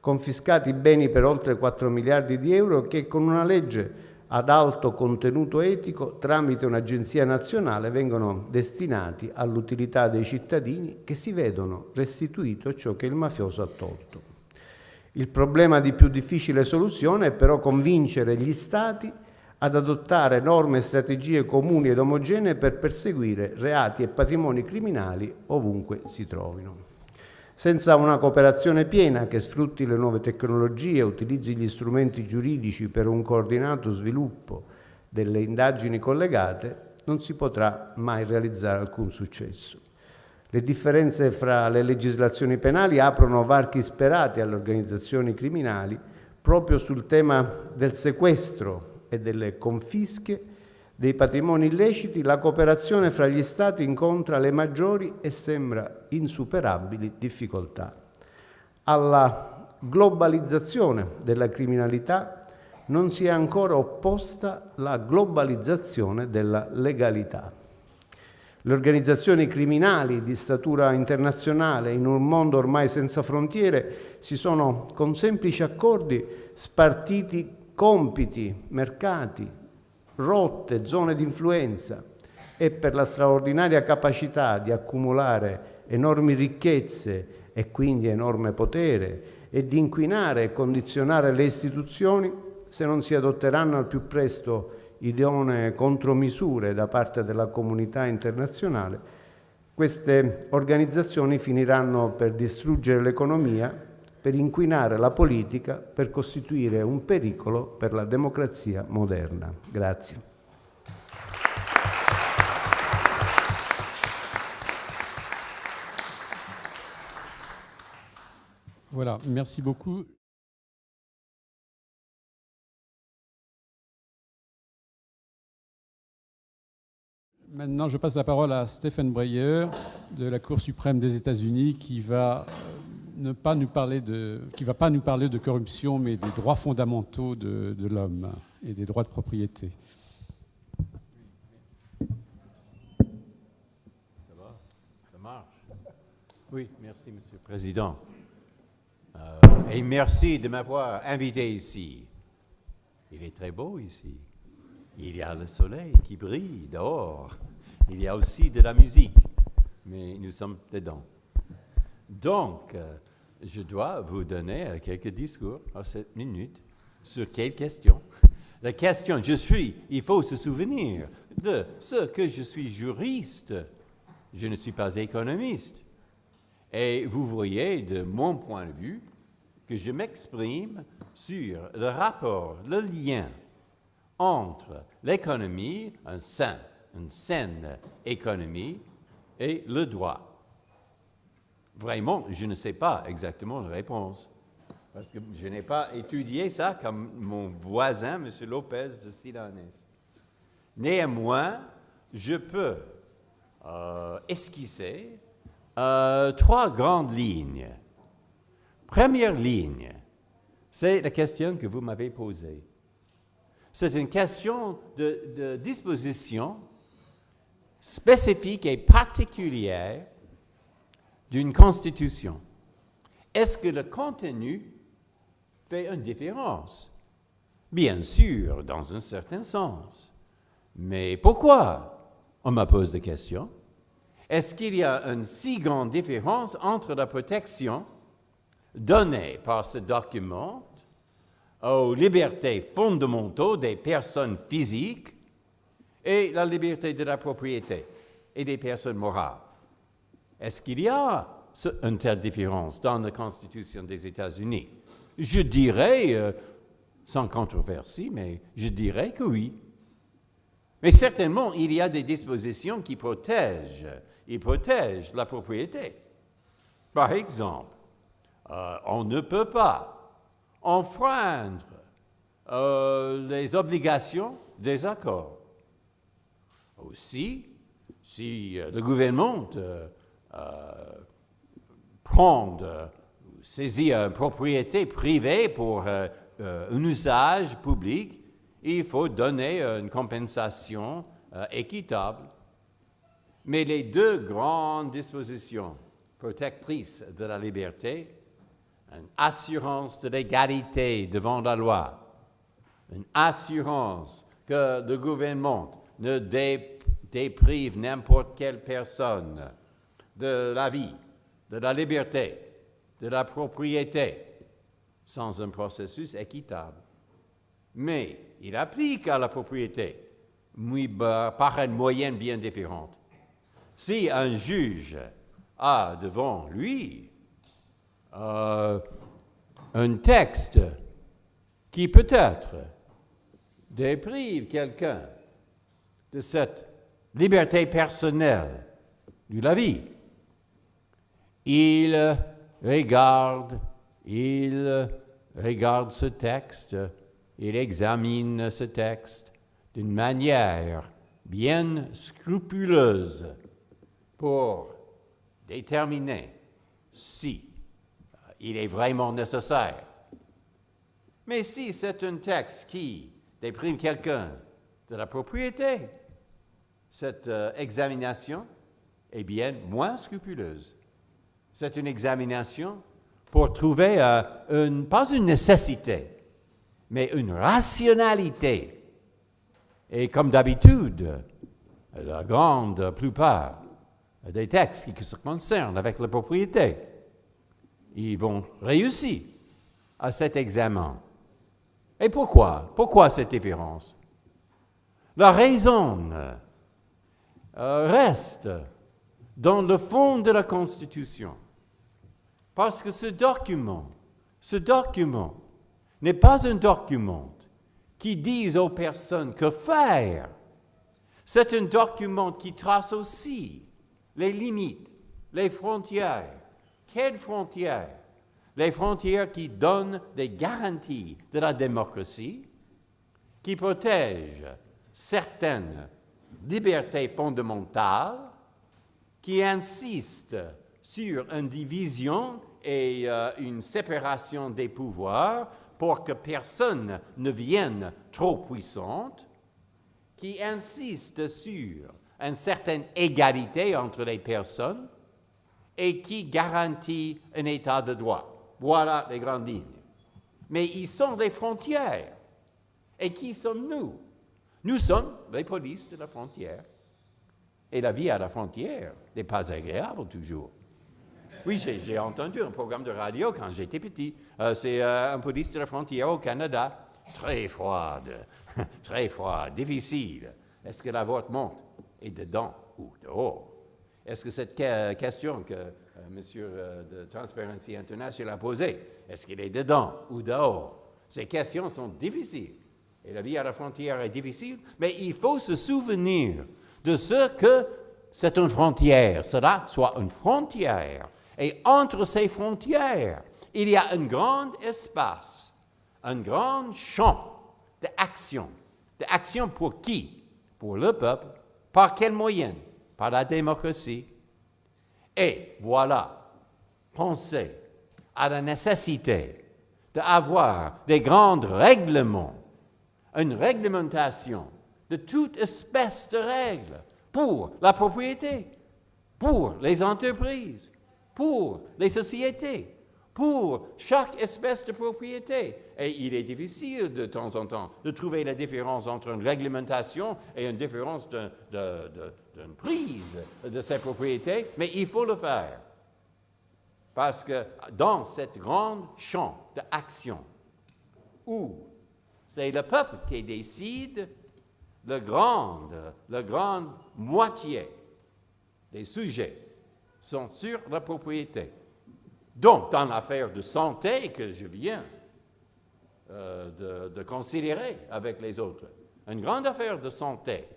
confiscati beni per oltre 4 miliardi di euro che con una legge ad alto contenuto etico tramite un'agenzia nazionale vengono destinati all'utilità dei cittadini che si vedono restituito ciò che il mafioso ha tolto. Il problema di più difficile soluzione è però convincere gli Stati ad adottare norme e strategie comuni ed omogenee per perseguire reati e patrimoni criminali ovunque si trovino. Senza una cooperazione piena che sfrutti le nuove tecnologie e utilizzi gli strumenti giuridici per un coordinato sviluppo delle indagini collegate, non si potrà mai realizzare alcun successo. Le differenze fra le legislazioni penali aprono varchi sperati alle organizzazioni criminali proprio sul tema del sequestro e delle confische dei patrimoni illeciti. La cooperazione fra gli Stati incontra le maggiori e sembra insuperabili difficoltà. Alla globalizzazione della criminalità non si è ancora opposta la globalizzazione della legalità. Le organizzazioni criminali di statura internazionale in un mondo ormai senza frontiere si sono con semplici accordi spartiti compiti, mercati, rotte, zone di influenza e per la straordinaria capacità di accumulare enormi ricchezze e quindi enorme potere e di inquinare e condizionare le istituzioni, se non si adotteranno al più presto idonee contromisure da parte della comunità internazionale, queste organizzazioni finiranno per distruggere l'economia, per inquinare la politica, per costituire un pericolo per la democrazia moderna. Grazie. Voilà, merci beaucoup. Maintenant, je passe la parole à Stephen Breyer de la Cour suprême des États-Unis qui va pas nous parler de corruption, mais des droits fondamentaux de l'homme et des droits de propriété. Ça va? Ça marche? Oui, merci, Monsieur le Président. Et merci de m'avoir invité ici. Il est très beau ici. Il y a le soleil qui brille dehors. Il y a aussi de la musique, mais nous sommes dedans. Donc, je dois vous donner quelques discours à 7 minutes sur quelles questions. La question, il faut se souvenir de ce que je suis juriste. Je ne suis pas économiste. Et vous voyez, de mon point de vue, que je m'exprime sur le rapport, le lien entre l'économie, une saine économie, et le droit. Vraiment, je ne sais pas exactement la réponse, parce que je n'ai pas étudié ça comme mon voisin, M. Lopez de Silanés. Néanmoins, je peux esquisser 3 grandes lignes. Première ligne, c'est la question que vous m'avez posée. C'est une question de disposition spécifique et particulière d'une constitution. Est-ce que le contenu fait une différence? Bien sûr, dans un certain sens. Mais pourquoi? On me pose la question. Est-ce qu'il y a une si grande différence entre la protection donnée par ce document aux libertés fondamentales des personnes physiques et la liberté de la propriété et des personnes morales? Est-ce qu'il y a une telle différence dans la Constitution des États-Unis? Je dirais, sans controversie, mais je dirais que oui. Mais certainement, il y a des dispositions qui protègent la propriété. Par exemple, on ne peut pas enfreindre les obligations des accords. Aussi, si le gouvernement saisit une propriété privée pour un usage public, il faut donner une compensation équitable. Mais les 2 grandes dispositions protectrices de la liberté, une assurance de l'égalité devant la loi, une assurance que le gouvernement ne déprive n'importe quelle personne de la vie, de la liberté, de la propriété, sans un processus équitable. Mais il applique à la propriété, par une moyenne bien différente. Si un juge a devant lui un texte qui peut-être déprive quelqu'un de cette liberté personnelle de la vie, il regarde ce texte, il examine ce texte d'une manière bien scrupuleuse pour déterminer si il est vraiment nécessaire. Mais si c'est un texte qui déprime quelqu'un de la propriété, cette examination est bien moins scrupuleuse. C'est une examination pour trouver pas une nécessité, mais une rationalité. Et comme d'habitude, la grande plupart des textes qui se concernent avec la propriété, ils vont réussir à cet examen. Et pourquoi? Pourquoi cette différence? La raison reste dans le fond de la Constitution. Parce que ce document n'est pas un document qui dit aux personnes que faire. C'est un document qui trace aussi les limites, les frontières. Quelles frontières? Les frontières qui donnent des garanties de la démocratie, qui protègent certaines libertés fondamentales, qui insistent sur une division et une séparation des pouvoirs pour que personne ne vienne trop puissante, qui insistent sur une certaine égalité entre les personnes et qui garantit un état de droit. Voilà les grandes lignes. Mais ils sont des frontières. Et qui sommes-nous? Nous sommes les polices de la frontière. Et la vie à la frontière n'est pas agréable toujours. Oui, j'ai entendu un programme de radio quand j'étais petit. C'est un police de la frontière au Canada. Très froide, difficile. Est-ce que l'avortement est dedans ou dehors? Est-ce que cette question que Monsieur de Transparency International a posée, est-ce qu'il est dedans ou dehors? Ces questions sont difficiles. Et la vie à la frontière est difficile, mais il faut se souvenir de ce que c'est une frontière. Cela soit une frontière. Et entre ces frontières, il y a un grand espace, un grand champ d'action. D'action pour qui? Pour le peuple. Par quels moyens? Par la démocratie. Et voilà, pensez à la nécessité d'avoir des grands règlements, une réglementation de toute espèce de règles pour la propriété, pour les entreprises, pour les sociétés, pour chaque espèce de propriété. Et il est difficile de temps en temps de trouver la différence entre une réglementation et une différence d'une prise de ces propriétés, mais il faut le faire. Parce que dans cette grande champ d'action, où c'est le peuple qui décide, la grande moitié des sujets sont sur la propriété. Donc, dans l'affaire de santé que je viens de considérer avec les autres, une grande affaire de santé,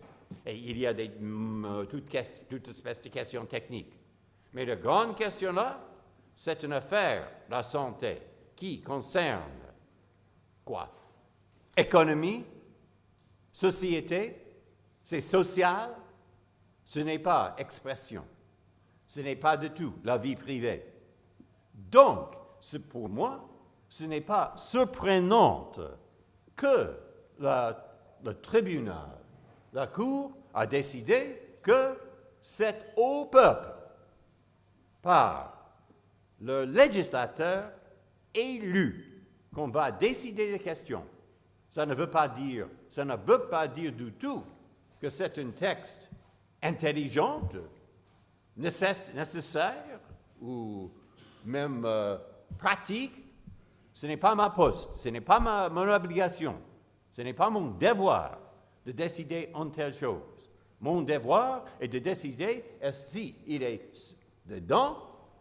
et il y a toute espèce de questions techniques. Mais la grande question là, c'est une affaire, la santé, qui concerne quoi? Économie, société, c'est social, ce n'est pas expression, ce n'est pas du tout la vie privée. Donc, pour moi, ce n'est pas surprenant que le tribunal, la Cour, a décidé que c'est au peuple, par le législateur élu, qu'on va décider des questions. Ça ne veut pas dire du tout que c'est un texte intelligent, nécessaire ou même pratique. Ce n'est pas ma poste, ce n'est pas mon obligation, ce n'est pas mon devoir de décider en telle chose. Mon devoir est de décider s'il est dedans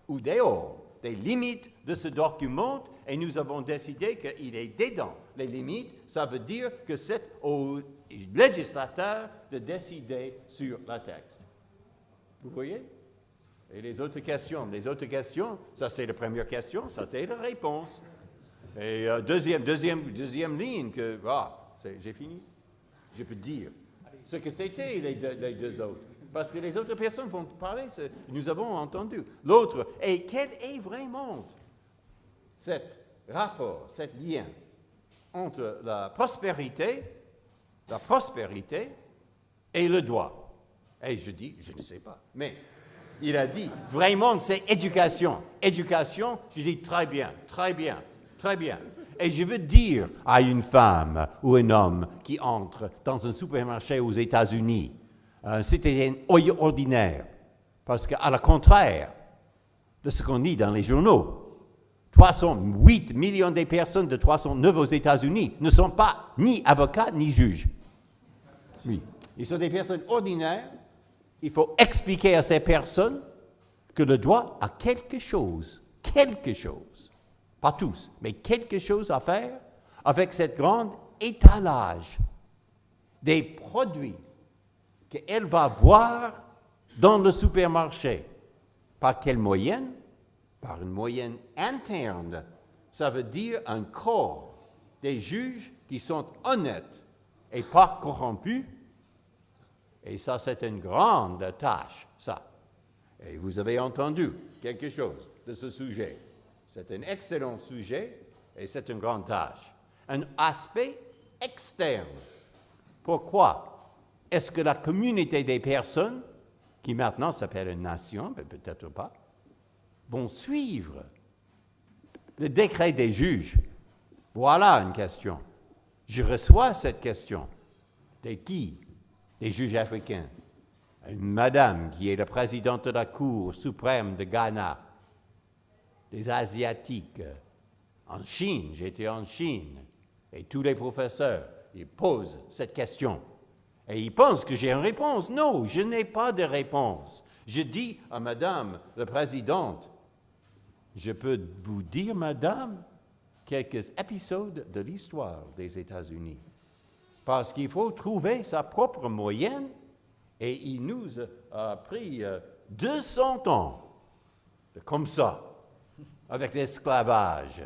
ou dehors des limites de ce document, et nous avons décidé qu'il est dedans. Les limites, ça veut dire que c'est au législateur de décider sur le texte. Vous voyez? Et les autres questions, ça c'est la première question, ça c'est la réponse. Et deuxième ligne, j'ai fini. Je peux dire ce que c'était les deux autres. Parce que les autres personnes vont parler, nous avons entendu. L'autre, et quel est vraiment ce rapport, ce lien entre la prospérité et le droit? Et je dis, je ne sais pas. Mais il a dit, vraiment, c'est éducation. Éducation, je dis très bien, très bien, très bien. Et je veux dire à une femme ou un homme qui entre dans un supermarché aux États-Unis, un citoyen ordinaire, parce qu'à la contraire de ce qu'on lit dans les journaux, 308 millions de personnes de 309 aux États-Unis ne sont pas ni avocats ni juges. Oui, ils sont des personnes ordinaires. Il faut expliquer à ces personnes que le droit a quelque chose, pas tous, mais quelque chose à faire avec cette grande étalage des produits qu'elle va voir dans le supermarché. Par quelle moyenne? Par une moyenne interne. Ça veut dire un corps des juges qui sont honnêtes et pas corrompus. Et ça, c'est une grande tâche, ça. Et vous avez entendu quelque chose de ce sujet. C'est un excellent sujet et c'est une grande tâche. Un aspect externe. Pourquoi est-ce que la communauté des personnes, qui maintenant s'appelle une nation, mais peut-être pas, vont suivre le décret des juges? Voilà une question. Je reçois cette question. De qui? Des juges africains. Une madame qui est la présidente de la Cour suprême de Ghana. Des Asiatiques. En Chine, j'étais en Chine. Et tous les professeurs, ils posent cette question. Et ils pensent que j'ai une réponse. Non, je n'ai pas de réponse. Je dis à madame la présidente, je peux vous dire, madame, quelques épisodes de l'histoire des États-Unis. Parce qu'il faut trouver sa propre moyenne, et il nous a pris 200 ans, comme ça, avec l'esclavage,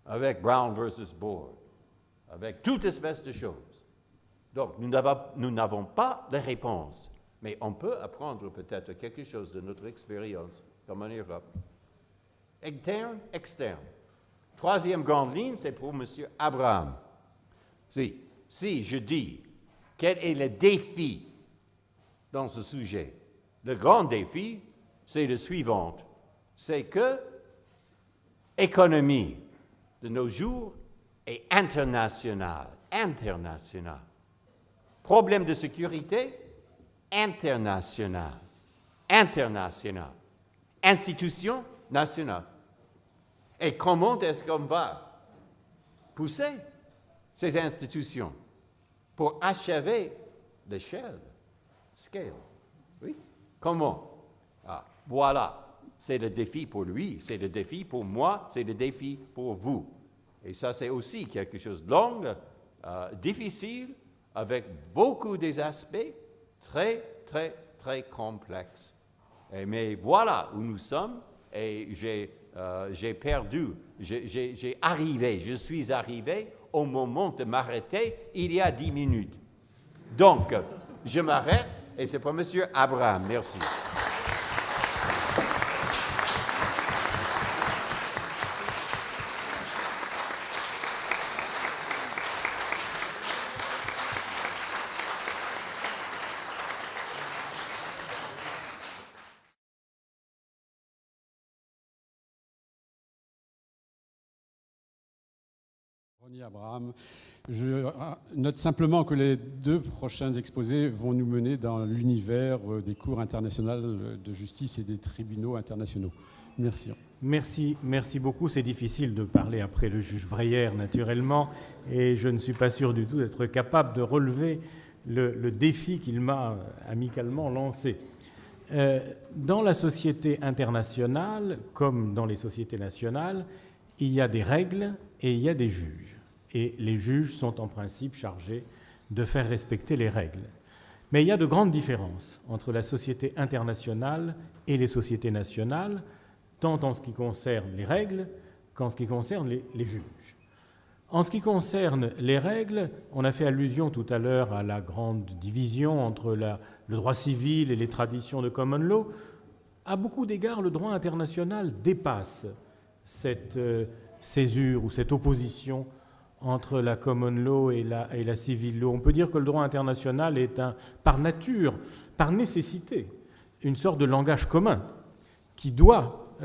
avec Brown versus Board, avec toute espèce de choses. Donc, nous n'avons pas de réponse, mais on peut apprendre peut-être quelque chose de notre expérience, comme en Europe. Interne, externe. Troisième grande ligne, c'est pour M. Abraham. Si je dis quel est le défi dans ce sujet, le grand défi, c'est le suivant. C'est que l'économie de nos jours est internationale. Problème de sécurité, international. Institution nationale. Et comment est-ce qu'on va pousser ces institutions pour achever l'échelle, scale? Oui. Comment? Voilà. C'est le défi pour lui, c'est le défi pour moi, c'est le défi pour vous. Et ça, c'est aussi quelque chose de long, difficile, avec beaucoup des aspects très, très, très complexes. Mais voilà où nous sommes, et je suis arrivé au moment de m'arrêter il y a 10 minutes. Donc, je m'arrête, et c'est pour M. Abraham. Merci. Ronnie Abraham. Je note simplement que les deux prochains exposés vont nous mener dans l'univers des cours internationales de justice et des tribunaux internationaux. Merci. Merci beaucoup. C'est difficile de parler après le juge Breyer, naturellement, et je ne suis pas sûr du tout d'être capable de relever le défi qu'il m'a amicalement lancé. Dans la société internationale, comme dans les sociétés nationales, il y a des règles et il y a des juges. Et les juges sont en principe chargés de faire respecter les règles. Mais il y a de grandes différences entre la société internationale et les sociétés nationales, tant en ce qui concerne les règles qu'en ce qui concerne les juges. En ce qui concerne les règles, on a fait allusion tout à l'heure à la grande division entre le droit civil et les traditions de common law. À beaucoup d'égards, le droit international dépasse cette césure ou cette opposition entre la common law et la civil law. On peut dire que le droit international est par nature, par nécessité, une sorte de langage commun qui doit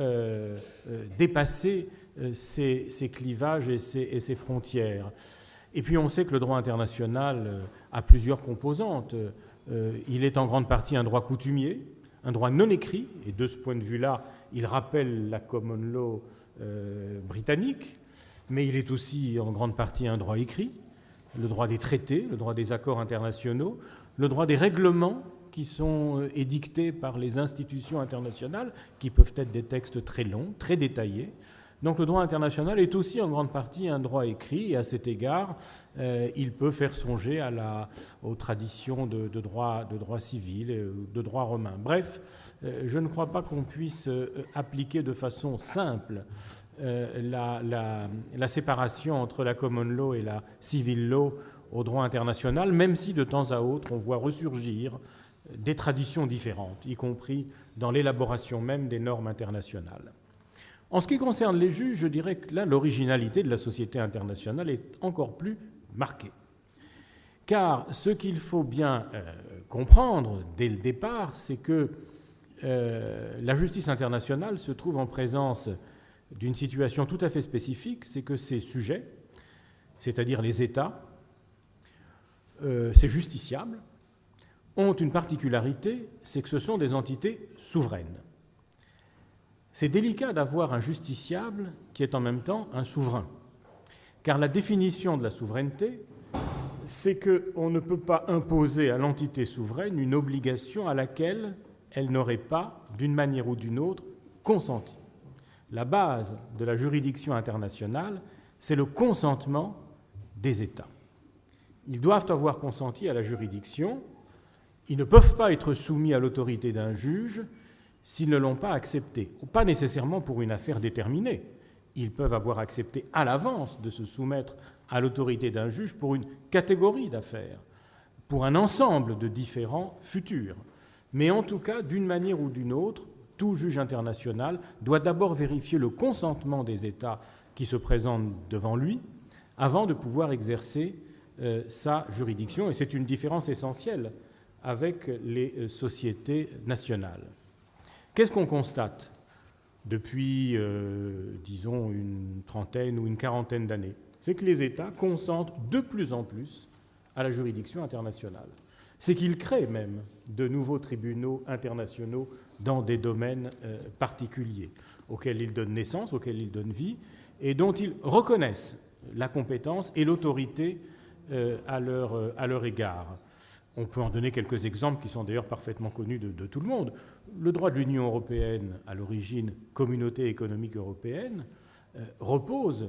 dépasser ces clivages et ces frontières. Et puis on sait que le droit international a plusieurs composantes. Il est en grande partie un droit coutumier, un droit non écrit, et de ce point de vue-là, il rappelle la common law britannique, mais il est aussi en grande partie un droit écrit, le droit des traités, le droit des accords internationaux, le droit des règlements qui sont édictés par les institutions internationales, qui peuvent être des textes très longs, très détaillés. Donc le droit international est aussi en grande partie un droit écrit, et à cet égard, il peut faire songer aux traditions de droit civil, de droit romain. Bref, je ne crois pas qu'on puisse appliquer de façon simple la séparation entre la common law et la civil law au droit international, même si de temps à autre on voit ressurgir des traditions différentes, y compris dans l'élaboration même des normes internationales. En ce qui concerne les juges, je dirais que là, l'originalité de la société internationale est encore plus marquée. Car ce qu'il faut bien comprendre dès le départ, c'est que la justice internationale se trouve en présence d'une situation tout à fait spécifique, c'est que ces sujets, c'est-à-dire les États, ces justiciables, ont une particularité, c'est que ce sont des entités souveraines. C'est délicat d'avoir un justiciable qui est en même temps un souverain, car la définition de la souveraineté, c'est qu'on ne peut pas imposer à l'entité souveraine une obligation à laquelle elle n'aurait pas, d'une manière ou d'une autre, consenti. La base de la juridiction internationale, c'est le consentement des États. Ils doivent avoir consenti à la juridiction, ils ne peuvent pas être soumis à l'autorité d'un juge s'ils ne l'ont pas accepté, ou pas nécessairement pour une affaire déterminée. Ils peuvent avoir accepté à l'avance de se soumettre à l'autorité d'un juge pour une catégorie d'affaires, pour un ensemble de différents futurs. Mais en tout cas, d'une manière ou d'une autre, tout juge international doit d'abord vérifier le consentement des États qui se présentent devant lui avant de pouvoir exercer sa juridiction. Et c'est une différence essentielle avec les sociétés nationales. Qu'est-ce qu'on constate depuis, disons, une trentaine ou une quarantaine d'années? C'est que les États consentent de plus en plus à la juridiction internationale. C'est qu'ils créent même de nouveaux tribunaux internationaux dans des domaines particuliers, auxquels ils donnent naissance, auxquels ils donnent vie, et dont ils reconnaissent la compétence et l'autorité à leur égard. On peut en donner quelques exemples qui sont d'ailleurs parfaitement connus de tout le monde. Le droit de l'Union européenne, à l'origine Communauté économique européenne, repose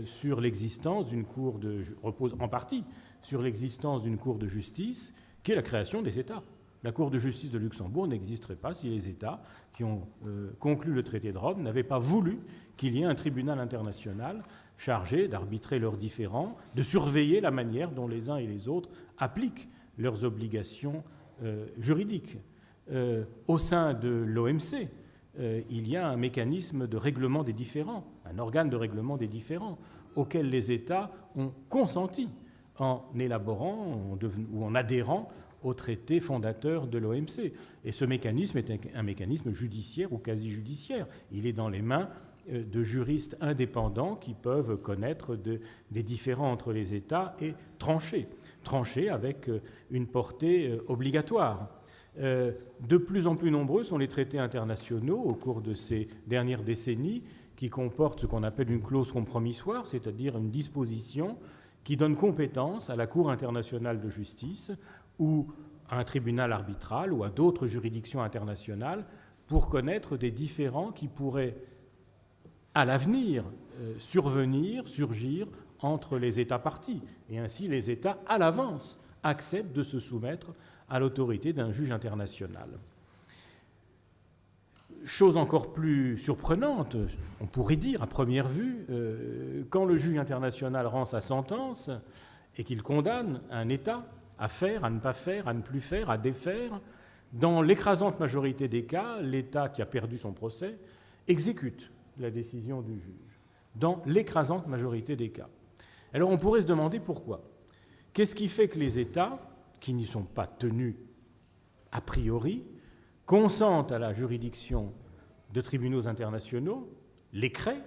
sur l'existence d'une cour repose en partie sur l'existence d'une cour de justice qui est la création des États. La Cour de justice de Luxembourg n'existerait pas si les États qui ont conclu le traité de Rome n'avaient pas voulu qu'il y ait un tribunal international chargé d'arbitrer leurs différends, de surveiller la manière dont les uns et les autres appliquent leurs obligations juridiques. Au sein de l'OMC, il y a un mécanisme de règlement des différends, un organe de règlement des différends, auquel les États ont consenti en élaborant ou en adhérant au traité fondateur de l'OMC. Et ce mécanisme est un mécanisme judiciaire ou quasi-judiciaire. Il est dans les mains de juristes indépendants qui peuvent connaître des différends entre les États et trancher avec une portée obligatoire. De plus en plus nombreux sont les traités internationaux au cours de ces dernières décennies qui comportent ce qu'on appelle une clause compromissoire, c'est-à-dire une disposition qui donne compétence à la Cour internationale de justice ou à un tribunal arbitral ou à d'autres juridictions internationales pour connaître des différends qui pourraient à l'avenir surgir entre les États parties. Et ainsi, les États, à l'avance, acceptent de se soumettre à l'autorité d'un juge international. Chose encore plus surprenante, on pourrait dire à première vue, quand le juge international rend sa sentence et qu'il condamne un État à faire, à ne pas faire, à ne plus faire, à défaire, dans l'écrasante majorité des cas, l'État qui a perdu son procès exécute la décision du juge. Dans l'écrasante majorité des cas. Alors on pourrait se demander pourquoi. Qu'est-ce qui fait que les États, qui n'y sont pas tenus a priori, consentent à la juridiction de tribunaux internationaux, les créent,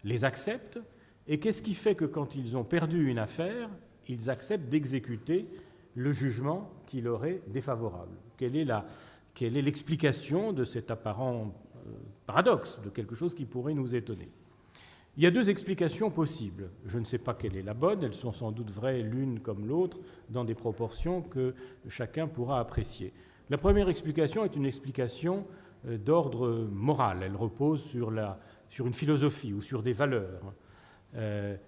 les acceptent, et qu'est-ce qui fait que quand ils ont perdu une affaire, ils acceptent d'exécuter le jugement qui leur est défavorable? Quelle est l'explication de cet apparent paradoxe, de quelque chose qui pourrait nous étonner? Il y a deux explications possibles. Je ne sais pas quelle est la bonne, elles sont sans doute vraies l'une comme l'autre, dans des proportions que chacun pourra apprécier. La première explication est une explication d'ordre moral. Elle repose sur une philosophie ou sur des valeurs.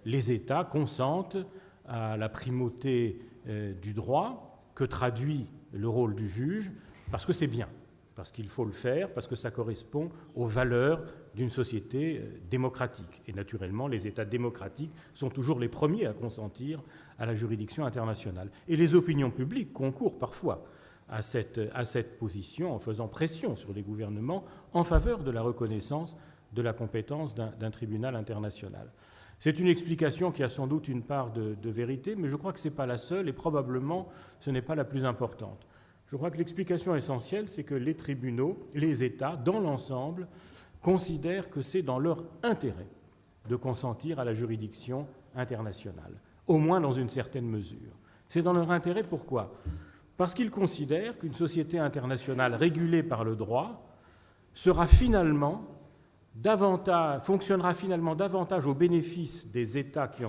Les États consentent à la primauté du droit que traduit le rôle du juge, parce que c'est bien, parce qu'il faut le faire, parce que ça correspond aux valeurs d'une société démocratique. Et naturellement, les États démocratiques sont toujours les premiers à consentir à la juridiction internationale. Et les opinions publiques concourent parfois à cette position en faisant pression sur les gouvernements en faveur de la reconnaissance de la compétence d'un tribunal international. C'est une explication qui a sans doute une part de vérité, mais je crois que ce n'est pas la seule et probablement ce n'est pas la plus importante. Je crois que l'explication essentielle, c'est que les tribunaux, les États, dans l'ensemble, considèrent que c'est dans leur intérêt de consentir à la juridiction internationale, au moins dans une certaine mesure. C'est dans leur intérêt, pourquoi ? Parce qu'ils considèrent qu'une société internationale régulée par le droit fonctionnera finalement davantage au bénéfice des États qui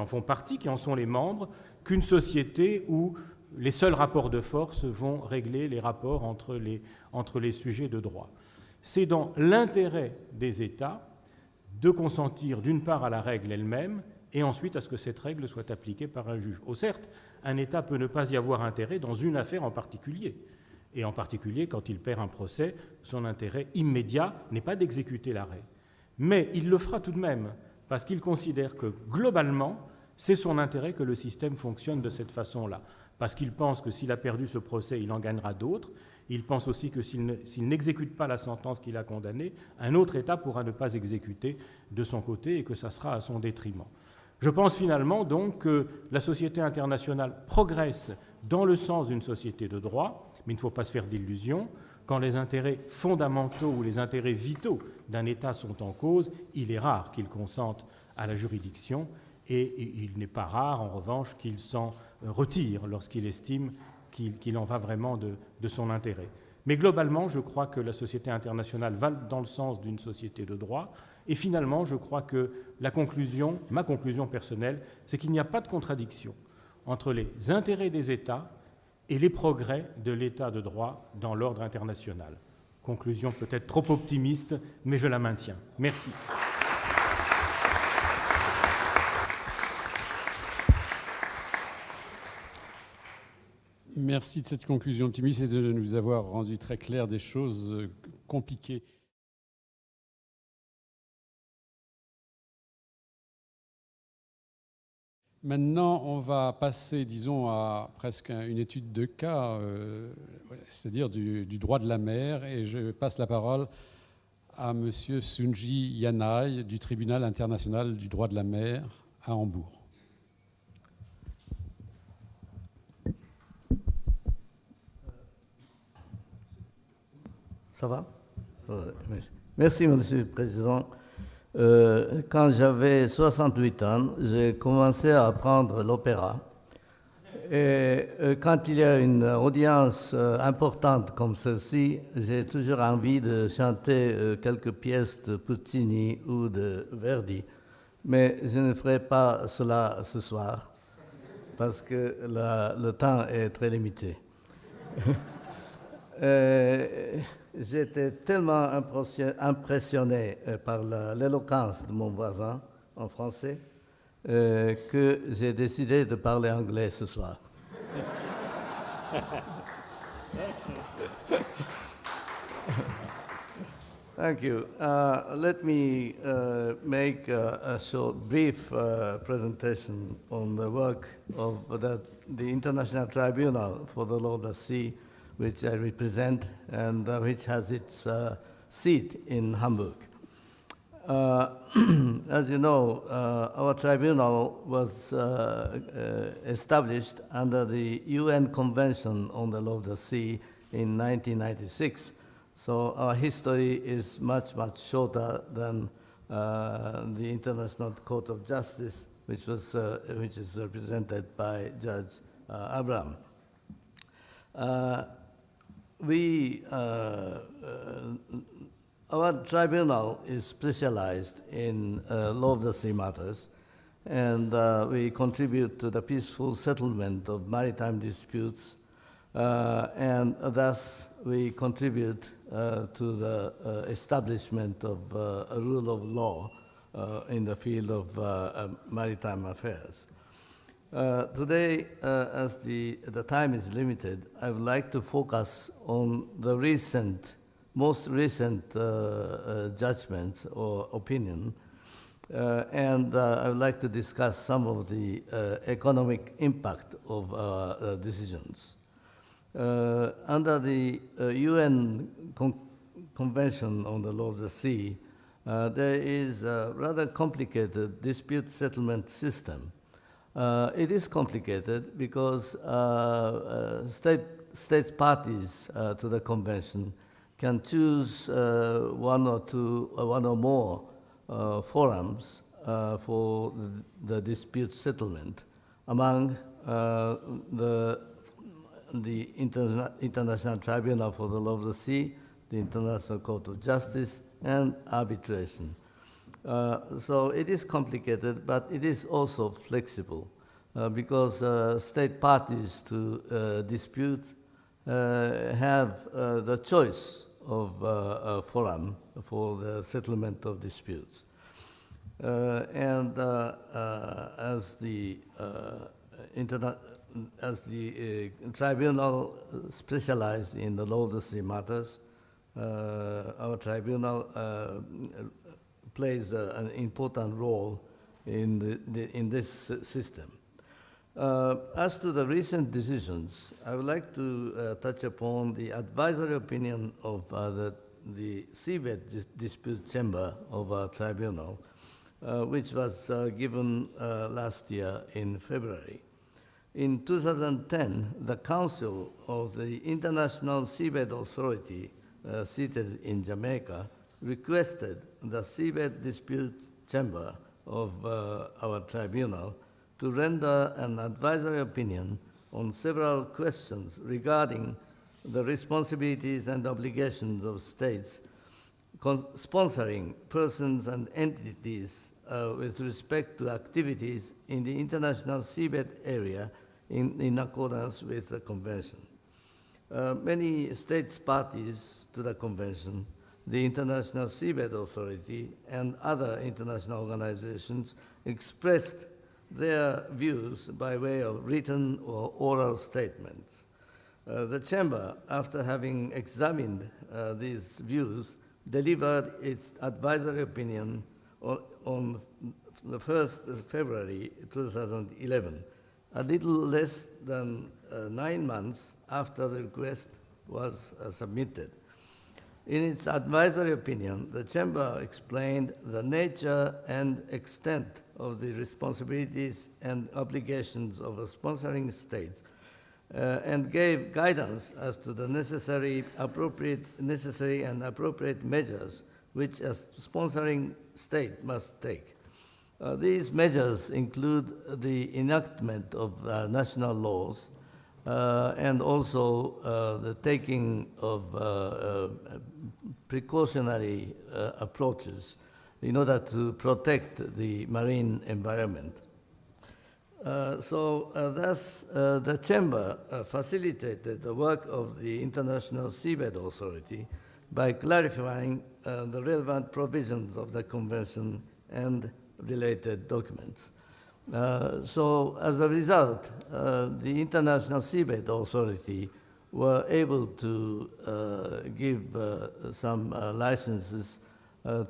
en font partie, qui en sont les membres, qu'une société où les seuls rapports de force vont régler les rapports entre les sujets de droit. C'est dans l'intérêt des États de consentir d'une part à la règle elle-même et ensuite à ce que cette règle soit appliquée par un juge. Certes, un État peut ne pas y avoir intérêt dans une affaire en particulier. Et en particulier, quand il perd un procès, son intérêt immédiat n'est pas d'exécuter l'arrêt. Mais il le fera tout de même, parce qu'il considère que, globalement, c'est son intérêt que le système fonctionne de cette façon-là. Parce qu'il pense que s'il a perdu ce procès, il en gagnera d'autres. Il pense aussi que s'il n'exécute pas la sentence qu'il a condamnée, un autre État pourra ne pas exécuter de son côté et que ça sera à son détriment. Je pense finalement donc que la société internationale progresse dans le sens d'une société de droit, mais il ne faut pas se faire d'illusions. Quand les intérêts fondamentaux ou les intérêts vitaux d'un État sont en cause, il est rare qu'il consente à la juridiction et il n'est pas rare, en revanche, qu'il s'en retire lorsqu'il estime qu'il en va vraiment de son intérêt. Mais globalement, je crois que la société internationale va dans le sens d'une société de droit. Et finalement, je crois que ma conclusion personnelle, c'est qu'il n'y a pas de contradiction entre les intérêts des États et les progrès de l'État de droit dans l'ordre international. Conclusion peut-être trop optimiste, mais je la maintiens. Merci. Merci de cette conclusion optimiste et de nous avoir rendu très clair des choses compliquées. Maintenant, on va passer, disons, à presque une étude de cas, c'est-à-dire du droit de la mer, et je passe la parole à M. Sunji Yanai du Tribunal international du droit de la mer à Hambourg. Ça va? Merci, Monsieur le Président. Quand j'avais 68 ans, j'ai commencé à apprendre l'opéra. Et quand il y a une audience importante comme celle-ci, j'ai toujours envie de chanter quelques pièces de Puccini ou de Verdi. Mais je ne ferai pas cela ce soir, parce que le temps est très limité. J'étais tellement impressionné par l'éloquence de mon voisin en français que j'ai décidé de parler anglais ce soir. Thank you. Let me make a short, brief presentation on the work of the International Tribunal for the Law of the Sea, which I represent and which has its seat in Hamburg. As you know, our tribunal was established under the UN Convention on the Law of the Sea in 1996. So our history is much, much shorter than the International Court of Justice, which is represented by Judge Abraham. Our tribunal is specialized in law of the sea matters, and we contribute to the peaceful settlement of maritime disputes, and thus we contribute to the establishment of a rule of law in the field of maritime affairs. Today, as the time is limited, I would like to focus on the most recent judgments or opinion, and I would like to discuss some of the economic impact of our decisions. Under the UN Convention on the Law of the Sea, there is a rather complicated dispute settlement system. It is complicated because state parties to the convention can choose one or more forums for the dispute settlement among the International Tribunal for the Law of the Sea, the International Court of Justice, and arbitration. So it is complicated, but it is also flexible because state parties to dispute have the choice of a forum for the settlement of disputes. As the tribunal specialized in the law of the sea matters, our tribunal plays an important role in this system. As to the recent decisions, I would like to touch upon the advisory opinion of the Seabed Dispute Chamber of our tribunal, which was given last year in February. In 2010, the Council of the International Seabed Authority, seated in Jamaica, requested the Seabed Dispute Chamber of our tribunal to render an advisory opinion on several questions regarding the responsibilities and obligations of states sponsoring persons and entities with respect to activities in the international seabed area in accordance with the convention. Many states parties to the convention, the International Seabed Authority, and other international organizations expressed their views by way of written or oral statements. The Chamber, after having examined these views, delivered its advisory opinion on the 1st February 2011, a little less than 9 months after the request was submitted. In its advisory opinion, the Chamber explained the nature and extent of the responsibilities and obligations of a sponsoring state and gave guidance as to the necessary and appropriate measures which a sponsoring state must take. These measures include the enactment of national laws and also the taking of precautionary approaches in order to protect the marine environment. Thus, the Chamber facilitated the work of the International Seabed Authority by clarifying the relevant provisions of the Convention and related documents. So as a result, the International Seabed Authority were able to give some licenses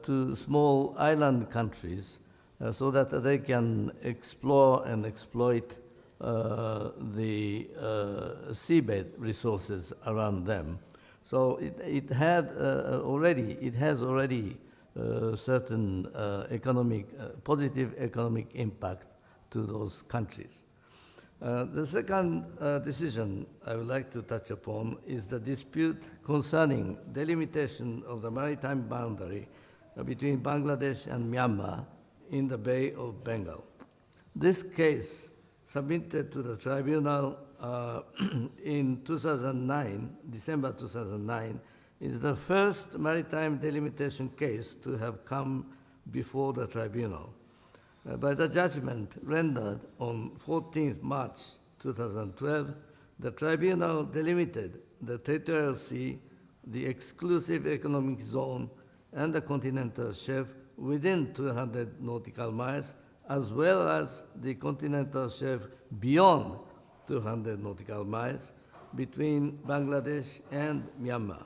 to small island countries so that they can explore and exploit the seabed resources around them. So it has already certain positive economic impact to those countries. The second decision I would like to touch upon is the dispute concerning delimitation of the maritime boundary between Bangladesh and Myanmar in the Bay of Bengal. This case, submitted to the tribunal in 2009, December 2009, is the first maritime delimitation case to have come before the tribunal. By the judgment rendered on 14th March 2012, the tribunal delimited the territorial sea, the exclusive economic zone, and the continental shelf within 200 nautical miles, as well as the continental shelf beyond 200 nautical miles between Bangladesh and Myanmar.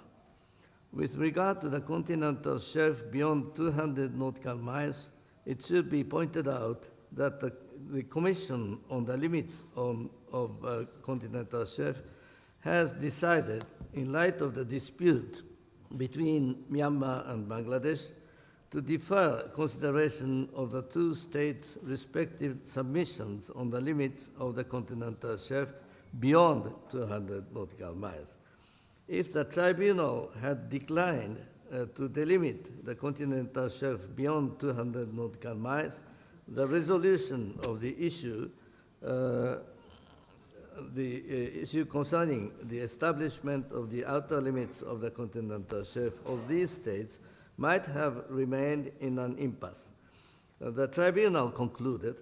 With regard to the continental shelf beyond 200 nautical miles, it should be pointed out that the Commission on the Limits of Continental Shelf has decided, in light of the dispute between Myanmar and Bangladesh, to defer consideration of the two states' respective submissions on the limits of the continental shelf beyond 200 nautical miles. If the tribunal had declined to delimit the continental shelf beyond 200 nautical miles, the resolution of the issue concerning the establishment of the outer limits of the continental shelf of these states might have remained in an impasse. The tribunal concluded,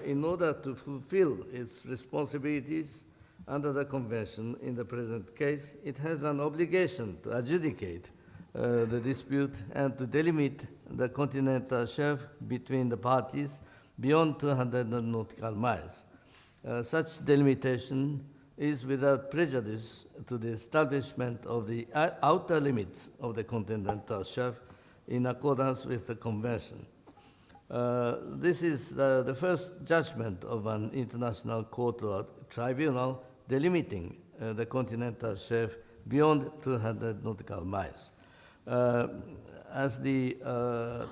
in order to fulfill its responsibilities under the Convention in the present case, it has an obligation to adjudicate the dispute and to delimit the continental shelf between the parties beyond 200 nautical miles. Such delimitation is without prejudice to the establishment of the outer limits of the continental shelf in accordance with the Convention. This is the first judgment of an international court or tribunal delimiting the continental shelf beyond 200 nautical miles. As the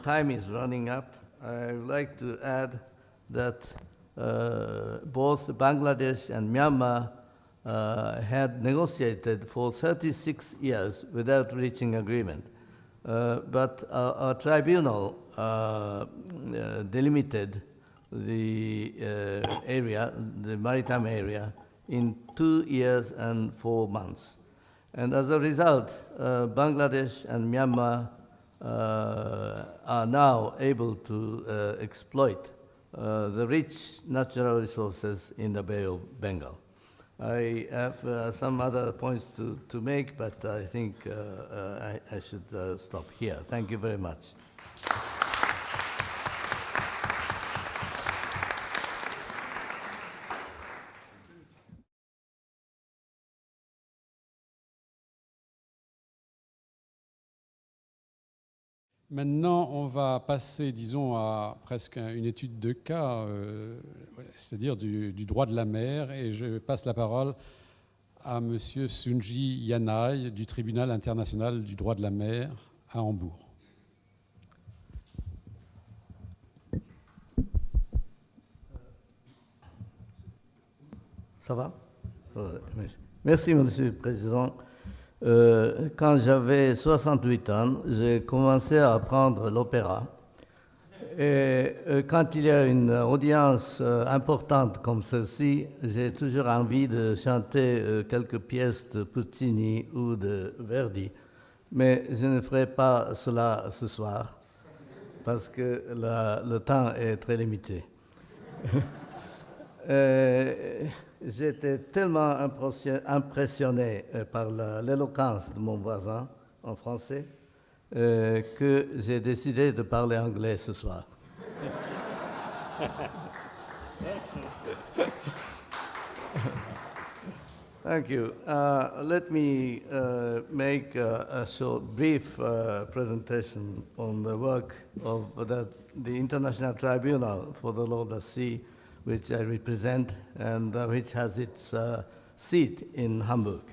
time is running up, I would like to add that both Bangladesh and Myanmar had negotiated for 36 years without reaching agreement. But our tribunal delimited the area, the maritime area, in 2 years and 4 months. And as a result, Bangladesh and Myanmar are now able to exploit the rich natural resources in the Bay of Bengal. I have some other points to make, but I think I should stop here. Thank you very much. Maintenant, on va passer, disons, à presque une étude de cas, c'est-à-dire du droit de la mer, et je passe la parole à M. Sunji Yanai du Tribunal international du droit de la mer à Hambourg. Ça va? Merci, Monsieur le Président. Quand j'avais 68 ans, j'ai commencé à apprendre l'opéra. Et quand il y a une audience importante comme celle-ci, j'ai toujours envie de chanter quelques pièces de Puccini ou de Verdi. Mais je ne ferai pas cela ce soir, parce que le temps est très limité. J'étais tellement impressionné par l'éloquence de mon voisin en français que j'ai décidé de parler anglais ce soir. Thank you. Let me make a short, brief presentation on the work of the International Tribunal for the Law of the Sea, which I represent and which has its seat in Hamburg.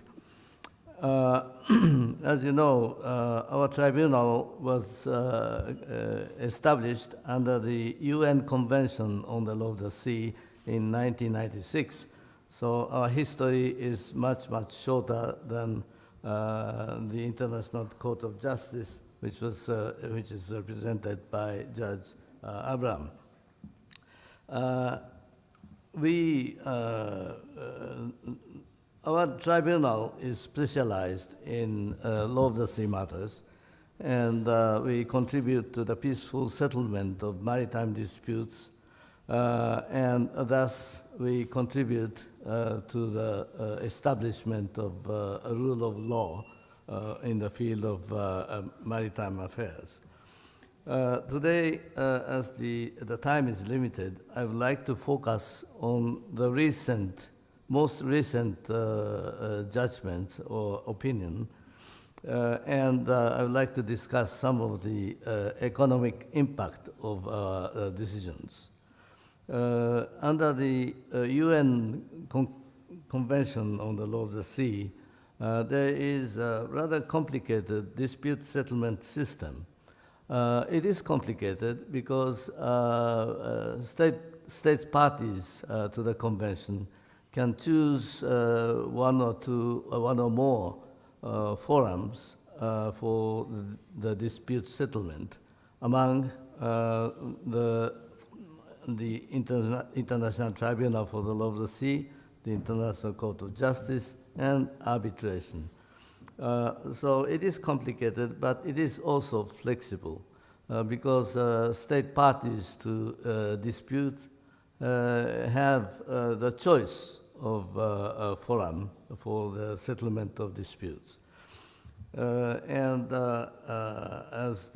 As you know, our tribunal was established under the UN Convention on the Law of the Sea in 1996. So our history is much, much shorter than the International Court of Justice, which is represented by Judge Abraham. Our tribunal is specialized in law of the sea matters, and we contribute to the peaceful settlement of maritime disputes, and thus we contribute to the establishment of a rule of law in the field of maritime affairs. Today, as the time is limited, I would like to focus on the most recent judgments or opinion, and I would like to discuss some of the economic impact of our decisions. Under the UN Convention on the Law of the Sea, there is a rather complicated dispute settlement system. It is complicated because state parties to the convention can choose one or more forums for the dispute settlement among the International Tribunal for the Law of the Sea, the International Court of Justice, and arbitration. So it is complicated, but it is also flexible because state parties to dispute have the choice of a forum for the settlement of disputes. And as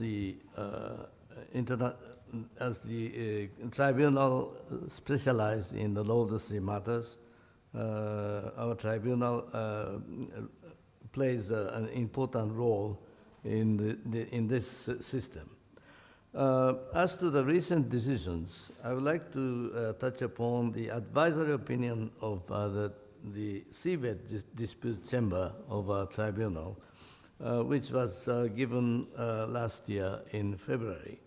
the tribunal specialized in the law of the sea matters, our tribunal plays an important role in this system. As to the recent decisions, I would like to touch upon the advisory opinion of the Seabed Dispute Chamber of our tribunal, which was given last year in February.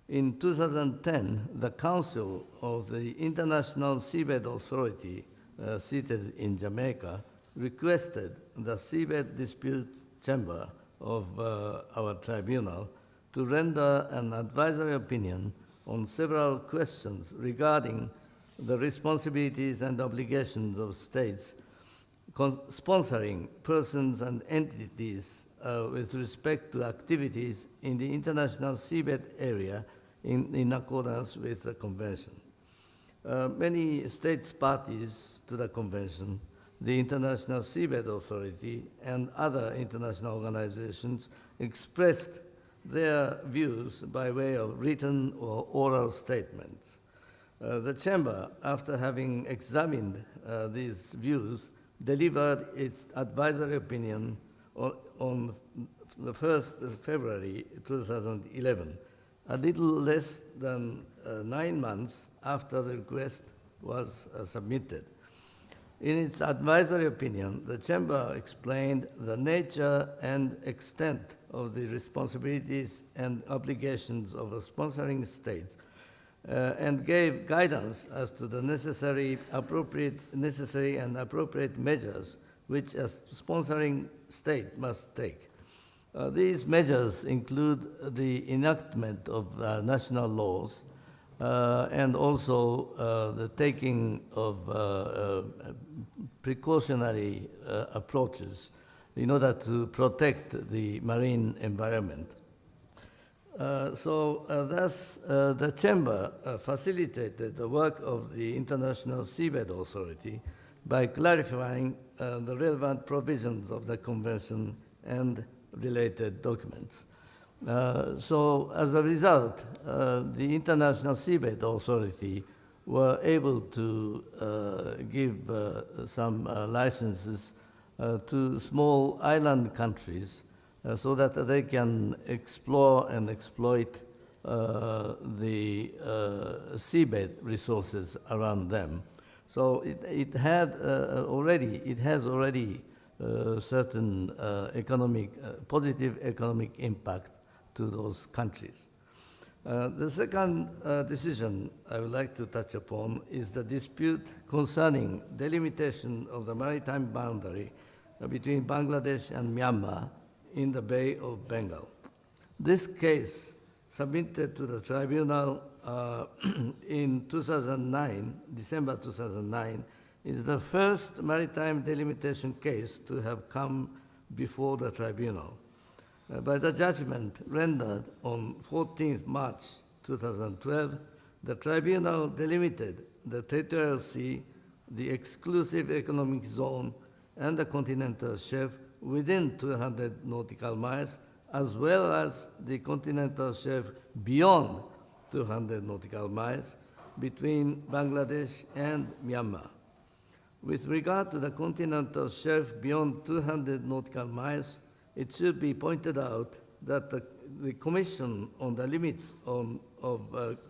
In 2010, the Council of the International Seabed Authority, seated in Jamaica, requested the Seabed Dispute Chamber of our tribunal to render an advisory opinion on several questions regarding the responsibilities and obligations of states sponsoring persons and entities with respect to activities in the international seabed area in accordance with the convention. Many states parties to the convention, the International Seabed Authority, and other international organizations expressed their views by way of written or oral statements. The Chamber, after having examined these views, delivered its advisory opinion on the 1st February 2011, a little less than 9 months after the request was submitted. In its advisory opinion, the Chamber explained the nature and extent of the responsibilities and obligations of a sponsoring state and gave guidance as to the necessary and appropriate measures which a sponsoring state must take. These measures include the enactment of national laws and also the taking of precautionary approaches in order to protect the marine environment. Thus, the Chamber facilitated the work of the International Seabed Authority by clarifying the relevant provisions of the Convention and related documents. So as a result, the International Seabed Authority were able to give some licenses to small island countries so that they can explore and exploit the seabed resources around them. So it has already certain positive economic impact to those countries. The second decision I would like to touch upon is the dispute concerning delimitation of the maritime boundary between Bangladesh and Myanmar in the Bay of Bengal. This case, submitted to the tribunal in 2009, December 2009, is the first maritime delimitation case to have come before the tribunal. By the judgment rendered on 14th March 2012, the tribunal delimited the territorial sea, the exclusive economic zone, and the continental shelf within 200 nautical miles, as well as the continental shelf beyond 200 nautical miles between Bangladesh and Myanmar. With regard to the continental shelf beyond 200 nautical miles, it should be pointed out that the Commission on the Limits of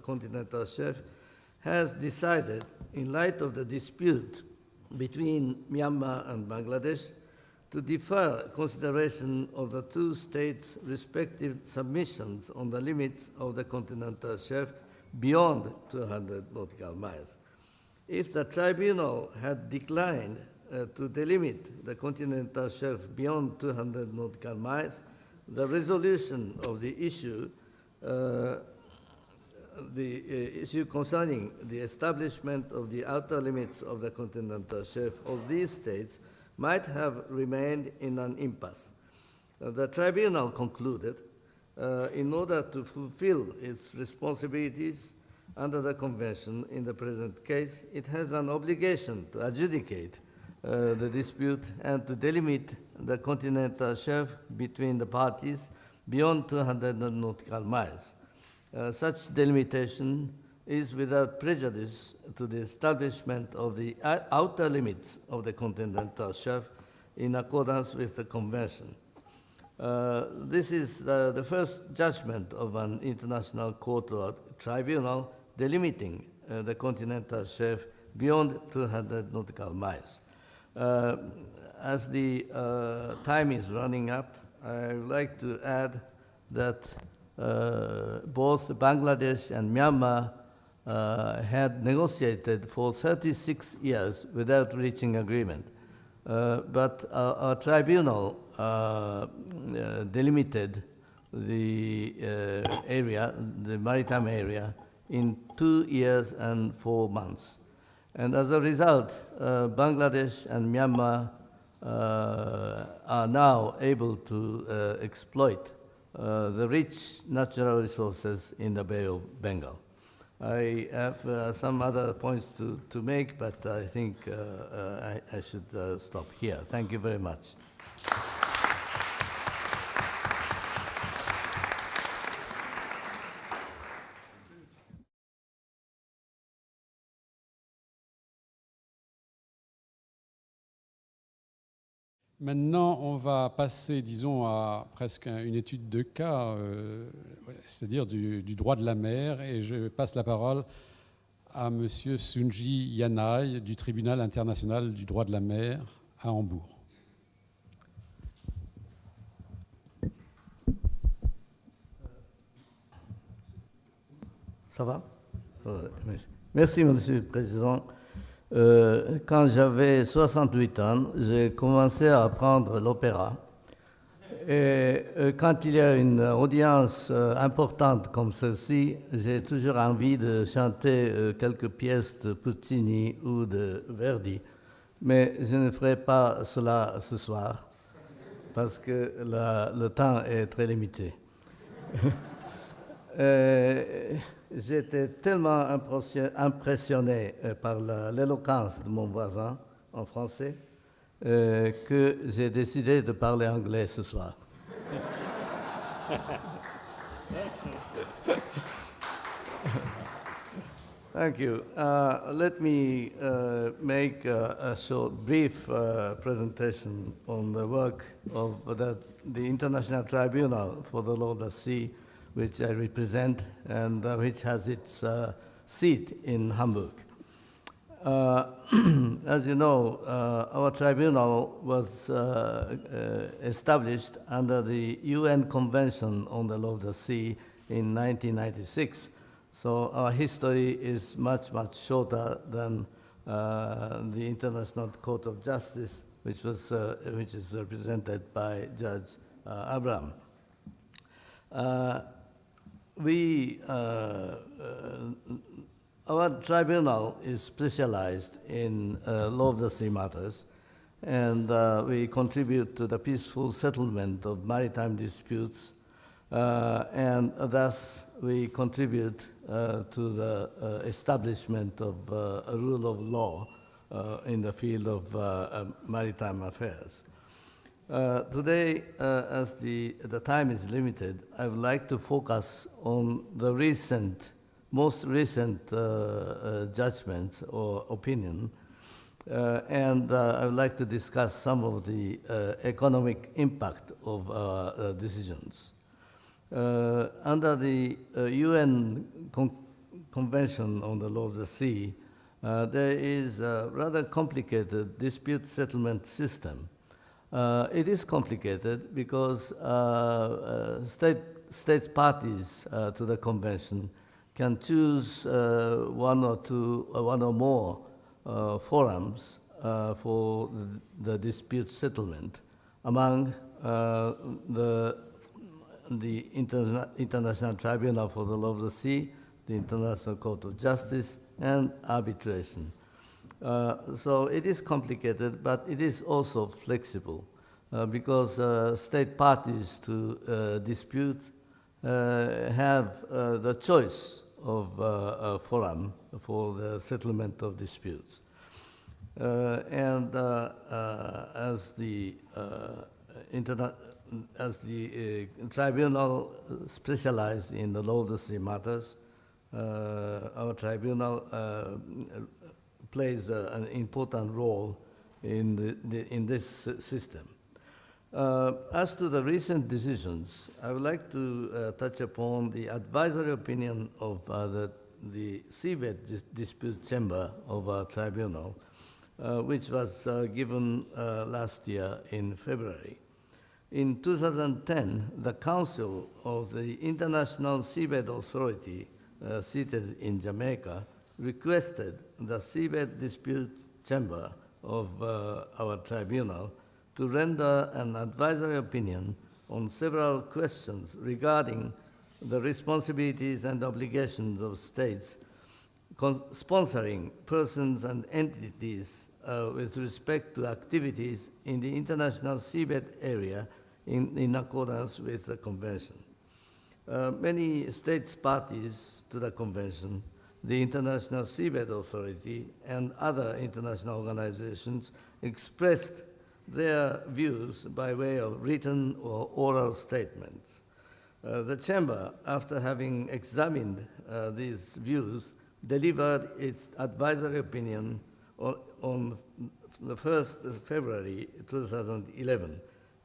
Continental Shelf has decided, in light of the dispute between Myanmar and Bangladesh, to defer consideration of the two states' respective submissions on the limits of the continental shelf beyond 200 nautical miles. If the tribunal had declined to delimit the continental shelf beyond 200 nautical miles, the resolution of the issue concerning the establishment of the outer limits of the continental shelf of these states might have remained in an impasse. The tribunal concluded, in order to fulfill its responsibilities under the Convention in the present case, it has an obligation to adjudicate the dispute and to delimit the continental shelf between the parties beyond 200 nautical miles. Such delimitation is without prejudice to the establishment of the outer limits of the continental shelf in accordance with the Convention. This is the first judgment of an international court or tribunal delimiting the continental shelf beyond 200 nautical miles. As the time is running up, I would like to add that both Bangladesh and Myanmar had negotiated for 36 years without reaching agreement. But our tribunal delimited the area, the maritime area, in 2 years and 4 months. And as a result, Bangladesh and Myanmar are now able to exploit the rich natural resources in the Bay of Bengal. I have some other points to make, but I think I should stop here. Thank you very much. Maintenant, on va passer, disons, à presque une étude de cas, c'est-à-dire du droit de la mer, et je passe la parole à M. Sunji Yanai du Tribunal international du droit de la mer à Hambourg. Ça va? Merci, Monsieur le Président. Quand j'avais 68 ans, j'ai commencé à apprendre l'opéra. Et quand il y a une audience importante comme celle-ci, j'ai toujours envie de chanter quelques pièces de Puccini ou de Verdi. Mais je ne ferai pas cela ce soir, parce que le temps est très limité. J'étais tellement impressionné par l'éloquence de mon voisin en français que j'ai décidé de parler anglais ce soir. Thank you. Let me make a short, brief presentation on the work of the International Tribunal for the Law of the Sea, which I represent and which has its seat in Hamburg. As you know, our tribunal was established under the UN Convention on the Law of the Sea in 1996. So our history is much, much shorter than the International Court of Justice, which is represented by Judge Abraham. Our tribunal is specialized in law of the sea matters, and we contribute to the peaceful settlement of maritime disputes, and thus we contribute to the establishment of a rule of law in the field of maritime affairs. Today, as the time is limited, I would like to focus on the most recent judgments or opinion, and I would like to discuss some of the economic impact of our decisions. Under the UN Convention on the Law of the Sea, there is a rather complicated dispute settlement system. It is complicated because state parties to the convention can choose one or more forums for the dispute settlement among the International Tribunal for the Law of the Sea, the International Court of Justice, and arbitration. So it is complicated, but it is also flexible because state parties to dispute have the choice of a forum for the settlement of disputes. As the tribunal specialized in the law of the sea matters, our tribunal plays an important role in this system. As to the recent decisions, I would like to touch upon the advisory opinion of the Seabed Dispute Chamber of our tribunal, which was given last year in February. In 2010, the Council of the International Seabed Authority, seated in Jamaica, requested the Seabed Dispute Chamber of our tribunal to render an advisory opinion on several questions regarding the responsibilities and obligations of states sponsoring persons and entities with respect to activities in the international seabed area in accordance with the convention. Many states parties to the convention, the International Seabed Authority, and other international organizations expressed their views by way of written or oral statements. The Chamber, after having examined these views, delivered its advisory opinion on the 1st February 2011,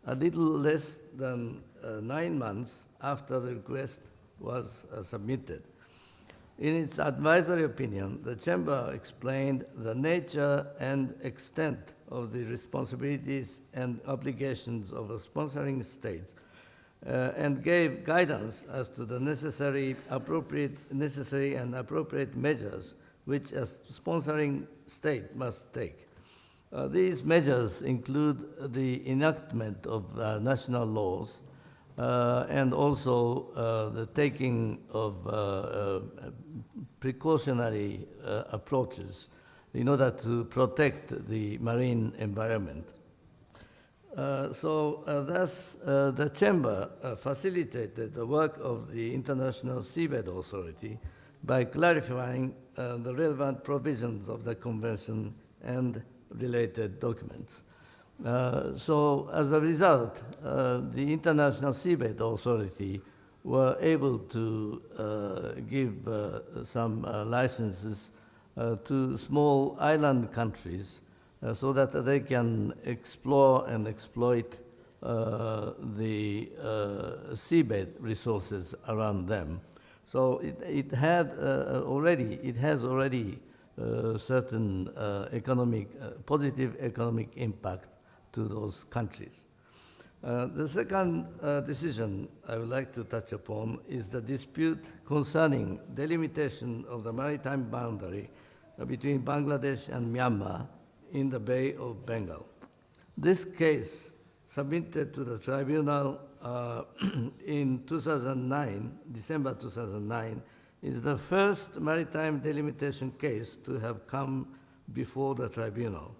a little less than 9 months after the request was submitted. In its advisory opinion, the Chamber explained the nature and extent of the responsibilities and obligations of a sponsoring state and gave guidance as to the necessary and appropriate measures which a sponsoring state must take. These measures include the enactment of national laws and also the taking of precautionary approaches in order to protect the marine environment. Thus, the Chamber facilitated the work of the International Seabed Authority by clarifying the relevant provisions of the Convention and related documents. So as a result, the International Seabed Authority were able to give some licenses to small island countries so that they can explore and exploit the seabed resources around them. So it has already certain positive economic impact to those countries. The second decision I would like to touch upon is the dispute concerning delimitation of the maritime boundary between Bangladesh and Myanmar in the Bay of Bengal. This case, submitted to the tribunal in 2009, December 2009, is the first maritime delimitation case to have come before the tribunal.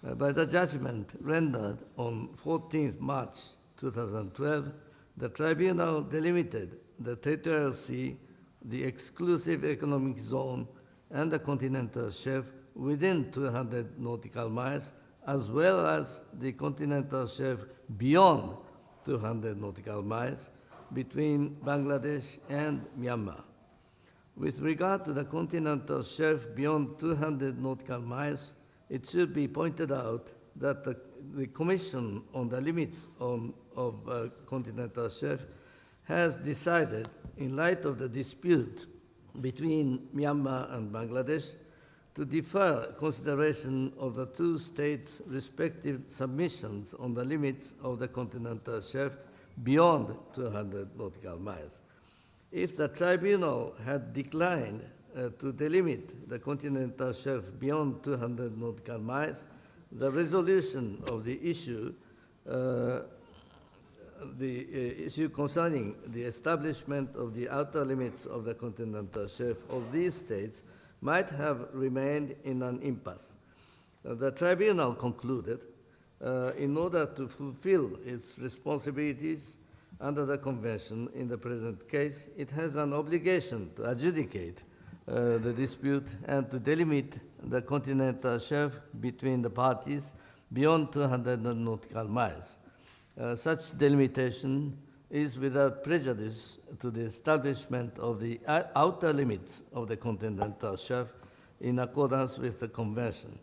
By the judgment rendered on 14th March 2012, the tribunal delimited the territorial sea, the exclusive economic zone, and the continental shelf within 200 nautical miles, as well as the continental shelf beyond 200 nautical miles between Bangladesh and Myanmar. With regard to the continental shelf beyond 200 nautical miles, it should be pointed out that the Commission on the Limits of Continental Shelf has decided, in light of the dispute between Myanmar and Bangladesh, to defer consideration of the two states' respective submissions on the limits of the continental shelf beyond 200 nautical miles. If the tribunal had declined to delimit the continental shelf beyond 200 nautical miles, the resolution of the issue concerning the establishment of the outer limits of the continental shelf of these states might have remained in an impasse. The tribunal concluded, in order to fulfill its responsibilities under the Convention in the present case, it has an obligation to adjudicate the dispute and to delimit the continental shelf between the parties beyond 200 nautical miles. Such delimitation is without prejudice to the establishment of the outer limits of the continental shelf in accordance with the Convention.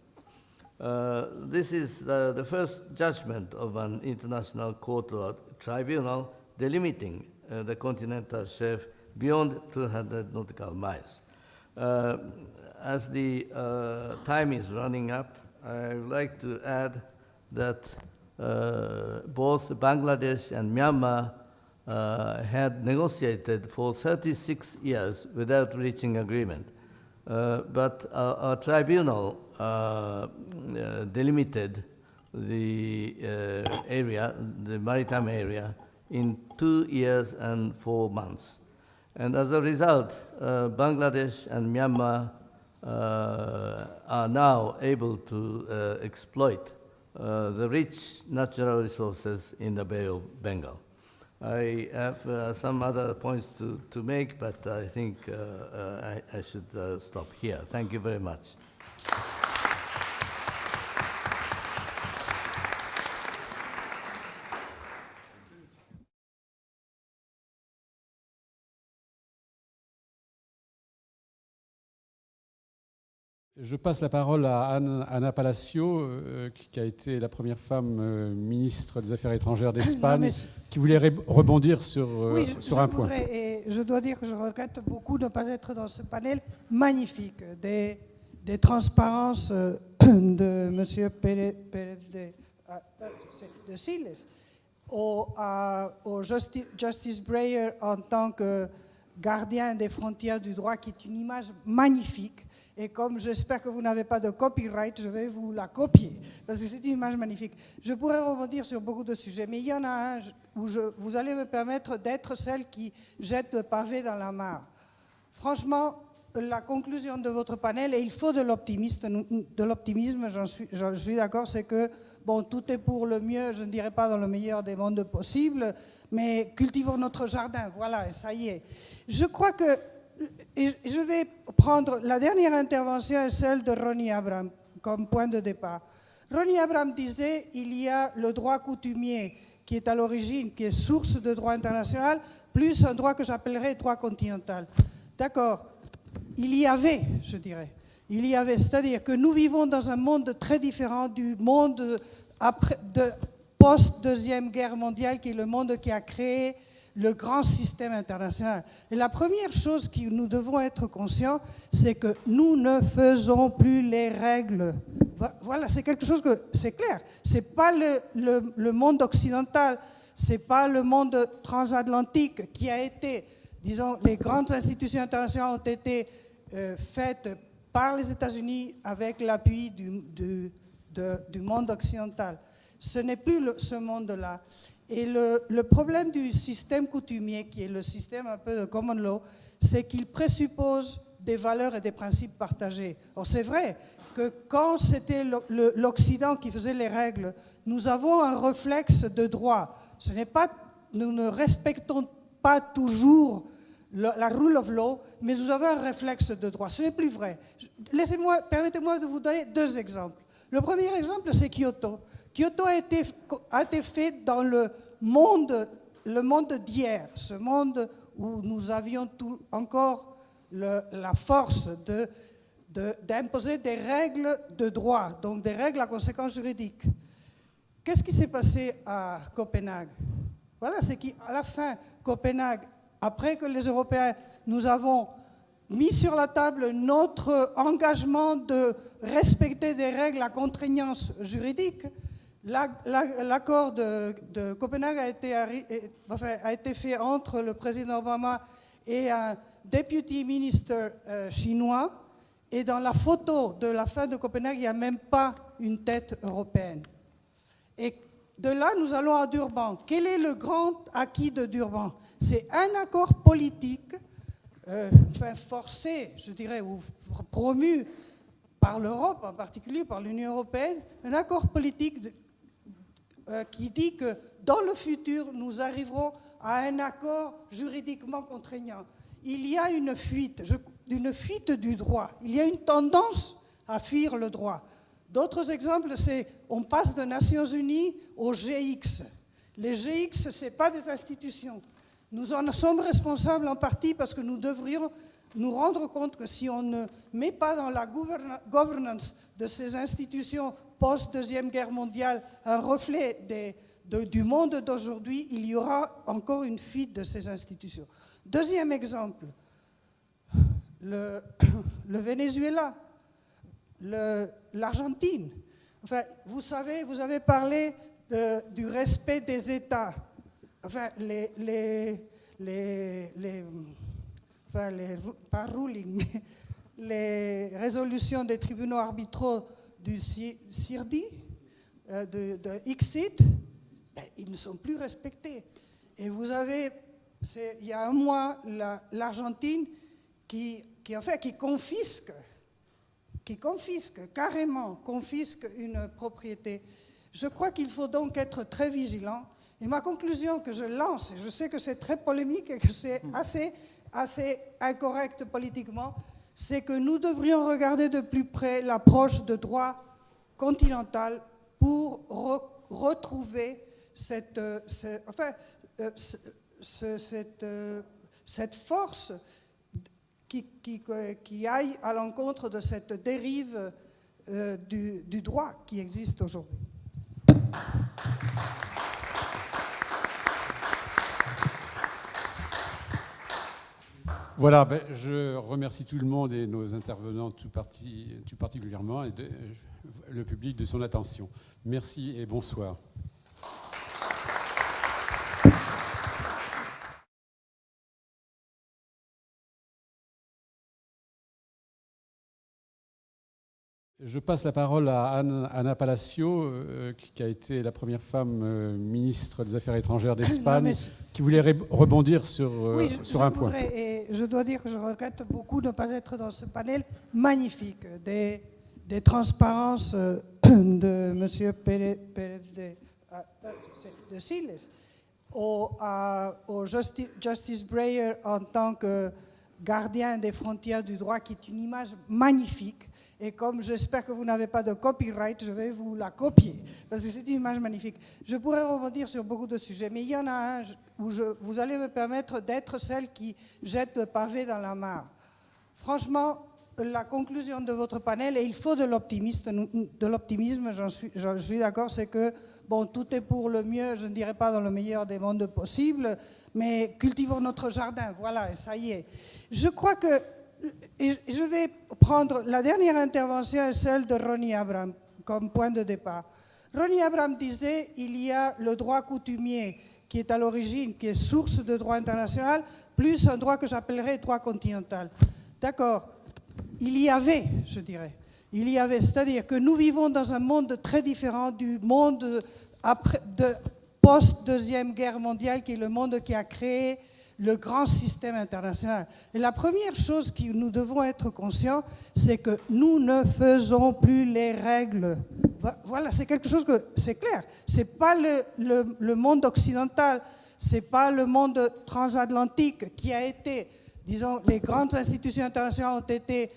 This is the first judgment of an international court or tribunal delimiting the continental shelf beyond 200 nautical miles. As the time is running up, I would like to add that both Bangladesh and Myanmar had negotiated for 36 years without reaching agreement. But our tribunal delimited the area, the maritime area, in 2 years and 4 months. And as a result, Bangladesh and Myanmar are now able to exploit the rich natural resources in the Bay of Bengal. I have some other points to make, but I think I should stop here. Thank you very much. Je passe la parole à Ana Palacio, qui a été la première femme ministre des Affaires étrangères d'Espagne, qui voulait rebondir sur un point. Et je dois dire que je regrette beaucoup de ne pas être dans ce panel magnifique des transparences de M. Pérez de Siles au Justice Breyer en tant que gardien des frontières du droit, qui est une image magnifique. Et comme j'espère que vous n'avez pas de copyright, je vais vous la copier, parce que c'est une image magnifique. Je pourrais rebondir sur beaucoup de sujets, mais il y en a un où vous allez me permettre d'être celle qui jette le pavé dans la mare. Franchement, la conclusion de votre panel, et il faut de l'optimisme, j'en suis d'accord, c'est que bon, tout est pour le mieux, je ne dirais pas dans le meilleur des mondes possibles, mais cultivons notre jardin, voilà, et ça y est. Je crois que et je vais prendre la dernière intervention, celle de Ronnie Abraham, comme point de départ. Ronnie Abraham disait il y a le droit coutumier qui est à l'origine, qui est source de droit international, plus un droit que j'appellerais droit continental. D'accord, il y avait, je dirais, c'est-à-dire que nous vivons dans un monde très différent du monde post-Deuxième Guerre mondiale, qui est le monde qui a créé le grand système international. Et la première chose que nous devons être conscients, c'est que nous ne faisons plus les règles. Voilà, c'est quelque chose que c'est clair. C'est pas le monde occidental, c'est pas le monde transatlantique qui a été, disons, les grandes institutions internationales ont été faites par les États-Unis avec l'appui du monde occidental. Ce n'est plus ce monde-là. Et le problème du système coutumier, qui est le système un peu de common law, c'est qu'il présuppose des valeurs et des principes partagés. Or, c'est vrai que quand c'était l'Occident qui faisait les règles, nous avons un réflexe de droit. Nous ne respectons pas toujours la rule of law, mais nous avons un réflexe de droit. Ce n'est plus vrai. Permettez-moi de vous donner 2 exemples. Le premier exemple, c'est Kyoto. Kyoto a été fait dans le monde d'hier, ce monde où nous avions encore la force d'imposer des règles de droit, donc des règles à conséquences juridiques. Qu'est-ce qui s'est passé à Copenhague? Voilà, c'est qu'à la fin, Copenhague, après que les Européens, nous avons mis sur la table notre engagement de respecter des règles à contraignance juridique, l'accord de Copenhague a été fait entre le président Obama et un deputy minister chinois. Et dans la photo de la fin de Copenhague, il n'y a même pas une tête européenne. Et de là, nous allons à Durban. Quel est le grand acquis de Durban? C'est un accord politique, forcé, je dirais, ou promu par l'Europe, en particulier par l'Union européenne, un accord politique qui dit que dans le futur, nous arriverons à un accord juridiquement contraignant. Il y a une fuite du droit. Il y a une tendance à fuir le droit. D'autres exemples, c'est on passe des Nations Unies au GX. Les GX, ce n'est pas des institutions. Nous en sommes responsables en partie parce que nous devrions nous rendre compte que si on ne met pas dans la governance de ces institutions post-Deuxième Guerre mondiale un reflet du monde d'aujourd'hui, il y aura encore une fuite de ces institutions. Deuxième exemple, le Venezuela, l'Argentine. Enfin, vous savez, vous avez parlé du respect des États. Enfin, pas ruling, mais les résolutions des tribunaux arbitraux du CIRDI, de ICSID, ils ne sont plus respectés. Et vous avez, il y a un mois, l'Argentine qui carrément confisque une propriété. Je crois qu'il faut donc être très vigilant. Et ma conclusion que je lance, et je sais que c'est très polémique et que c'est assez incorrect politiquement, c'est que nous devrions regarder de plus près l'approche de droit continental pour retrouver cette force qui aille à l'encontre de cette dérive du droit qui existe aujourd'hui. Voilà, je remercie tout le monde et nos intervenants tout particulièrement et le public de son attention. Merci et bonsoir. Je passe la parole à Ana Palacio, qui a été la première femme ministre des Affaires étrangères d'Espagne, qui voulait rebondir sur un point. Et je dois dire que je regrette beaucoup de ne pas être dans ce panel magnifique des transparences de M. Pérez de Siles, au Justice Breyer en tant que gardien des frontières du droit, qui est une image magnifique. Et comme j'espère que vous n'avez pas de copyright, je vais vous la copier, parce que c'est une image magnifique. Je pourrais rebondir sur beaucoup de sujets, mais il y en a un où vous allez me permettre d'être celle qui jette le pavé dans la mare. Franchement, la conclusion de votre panel, et il faut de l'optimisme, j'en suis d'accord, c'est que bon, tout est pour le mieux, je ne dirais pas dans le meilleur des mondes possibles, mais cultivons notre jardin, voilà, et ça y est. Je crois que, et je vais prendre la dernière intervention, celle de Ronnie Abraham, comme point de départ. Ronnie Abraham disait, il y a le droit coutumier qui est à l'origine, qui est source de droit international, plus un droit que j'appellerais droit continental. D'accord. Il y avait, je dirais, c'est-à-dire que nous vivons dans un monde très différent du monde post-Deuxième Guerre mondiale, qui est le monde qui a créé le grand système international. Et la première chose que nous devons être conscients, c'est que nous ne faisons plus les règles. Voilà, c'est quelque chose que, c'est clair, c'est pas le monde occidental, c'est pas le monde transatlantique qui a été, disons, les grandes institutions internationales ont été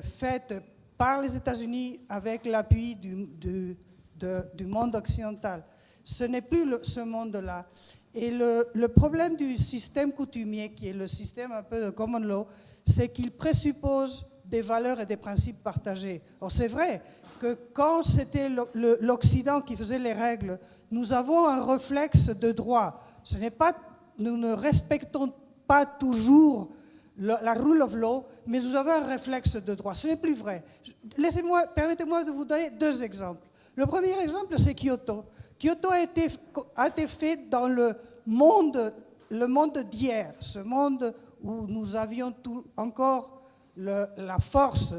faites par les États-Unis avec l'appui du monde occidental. Ce n'est plus ce monde-là. Et le problème du système coutumier, qui est le système un peu de common law, c'est qu'il présuppose des valeurs et des principes partagés. Or, c'est vrai que quand c'était l'Occident qui faisait les règles, nous avons un réflexe de droit. Nous ne respectons pas toujours la rule of law, mais nous avons un réflexe de droit. Ce n'est plus vrai. Permettez-moi de vous donner 2 exemples. Le premier exemple, c'est Kyoto. Kyoto a été fait dans le monde d'hier, ce monde où nous avions encore la force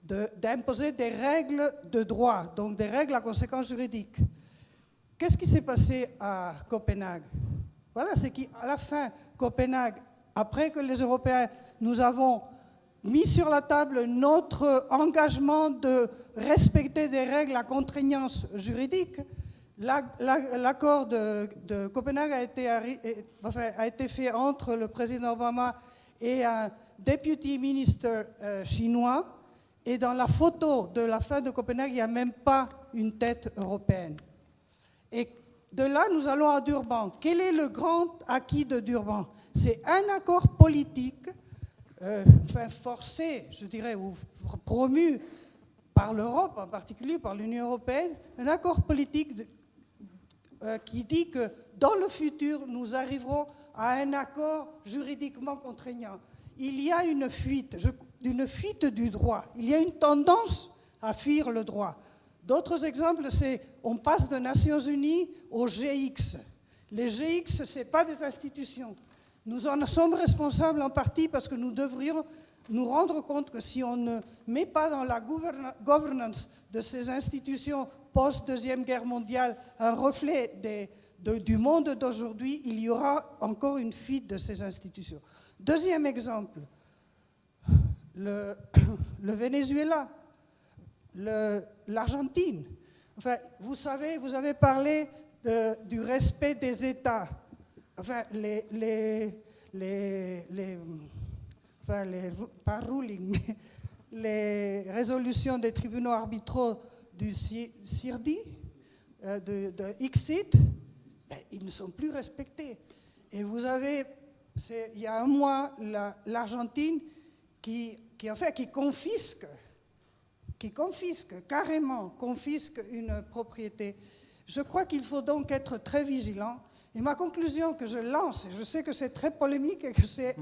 d'imposer des règles de droit, donc des règles à conséquences juridiques. Qu'est-ce qui s'est passé à Copenhague? Voilà, c'est qu'à la fin, Copenhague, après que les Européens, nous avons mis sur la table notre engagement de respecter des règles à contraignance juridique, l'accord de Copenhague a été fait entre le président Obama et un deputy minister chinois, et dans la photo de la fin de Copenhague, il n'y a même pas une tête européenne. Et de là, nous allons à Durban. Quel est le grand acquis de Durban? C'est un accord politique, forcé, je dirais, ou promu par l'Europe, en particulier par l'Union européenne, un accord politique qui dit que dans le futur, nous arriverons à un accord juridiquement contraignant. Il y a une fuite du droit. Il y a une tendance à fuir le droit. D'autres exemples, c'est on passe des Nations Unies au GX. Les GX, ce n'est pas des institutions. Nous en sommes responsables en partie parce que nous devrions nous rendre compte que si on ne met pas dans la governance de ces institutions post-Deuxième Guerre mondiale un reflet du monde d'aujourd'hui, il y aura encore une fuite de ces institutions. Deuxième exemple, le Venezuela, l'Argentine. Enfin, vous savez, vous avez parlé du respect des États. Enfin, pas ruling, mais les résolutions des tribunaux arbitraux du CIRDI, de ICSID, ils ne sont plus respectés. Et vous avez, il y a un mois, l'Argentine qui carrément confisque une propriété. Je crois qu'il faut donc être très vigilant. Et ma conclusion que je lance, et je sais que c'est très polémique et que c'est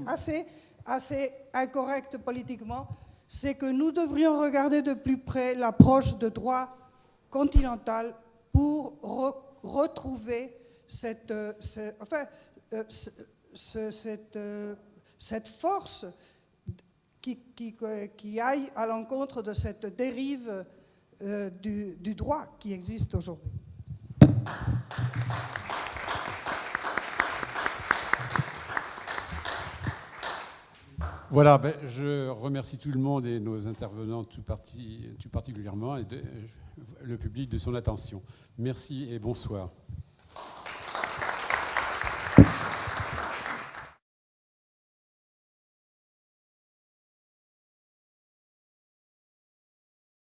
assez incorrect politiquement, c'est que nous devrions regarder de plus près l'approche de droit continental pour retrouver cette force qui aille à l'encontre de cette dérive du droit qui existe aujourd'hui. Voilà, je remercie tout le monde et nos intervenants tout particulièrement et le public de son attention. Merci et bonsoir.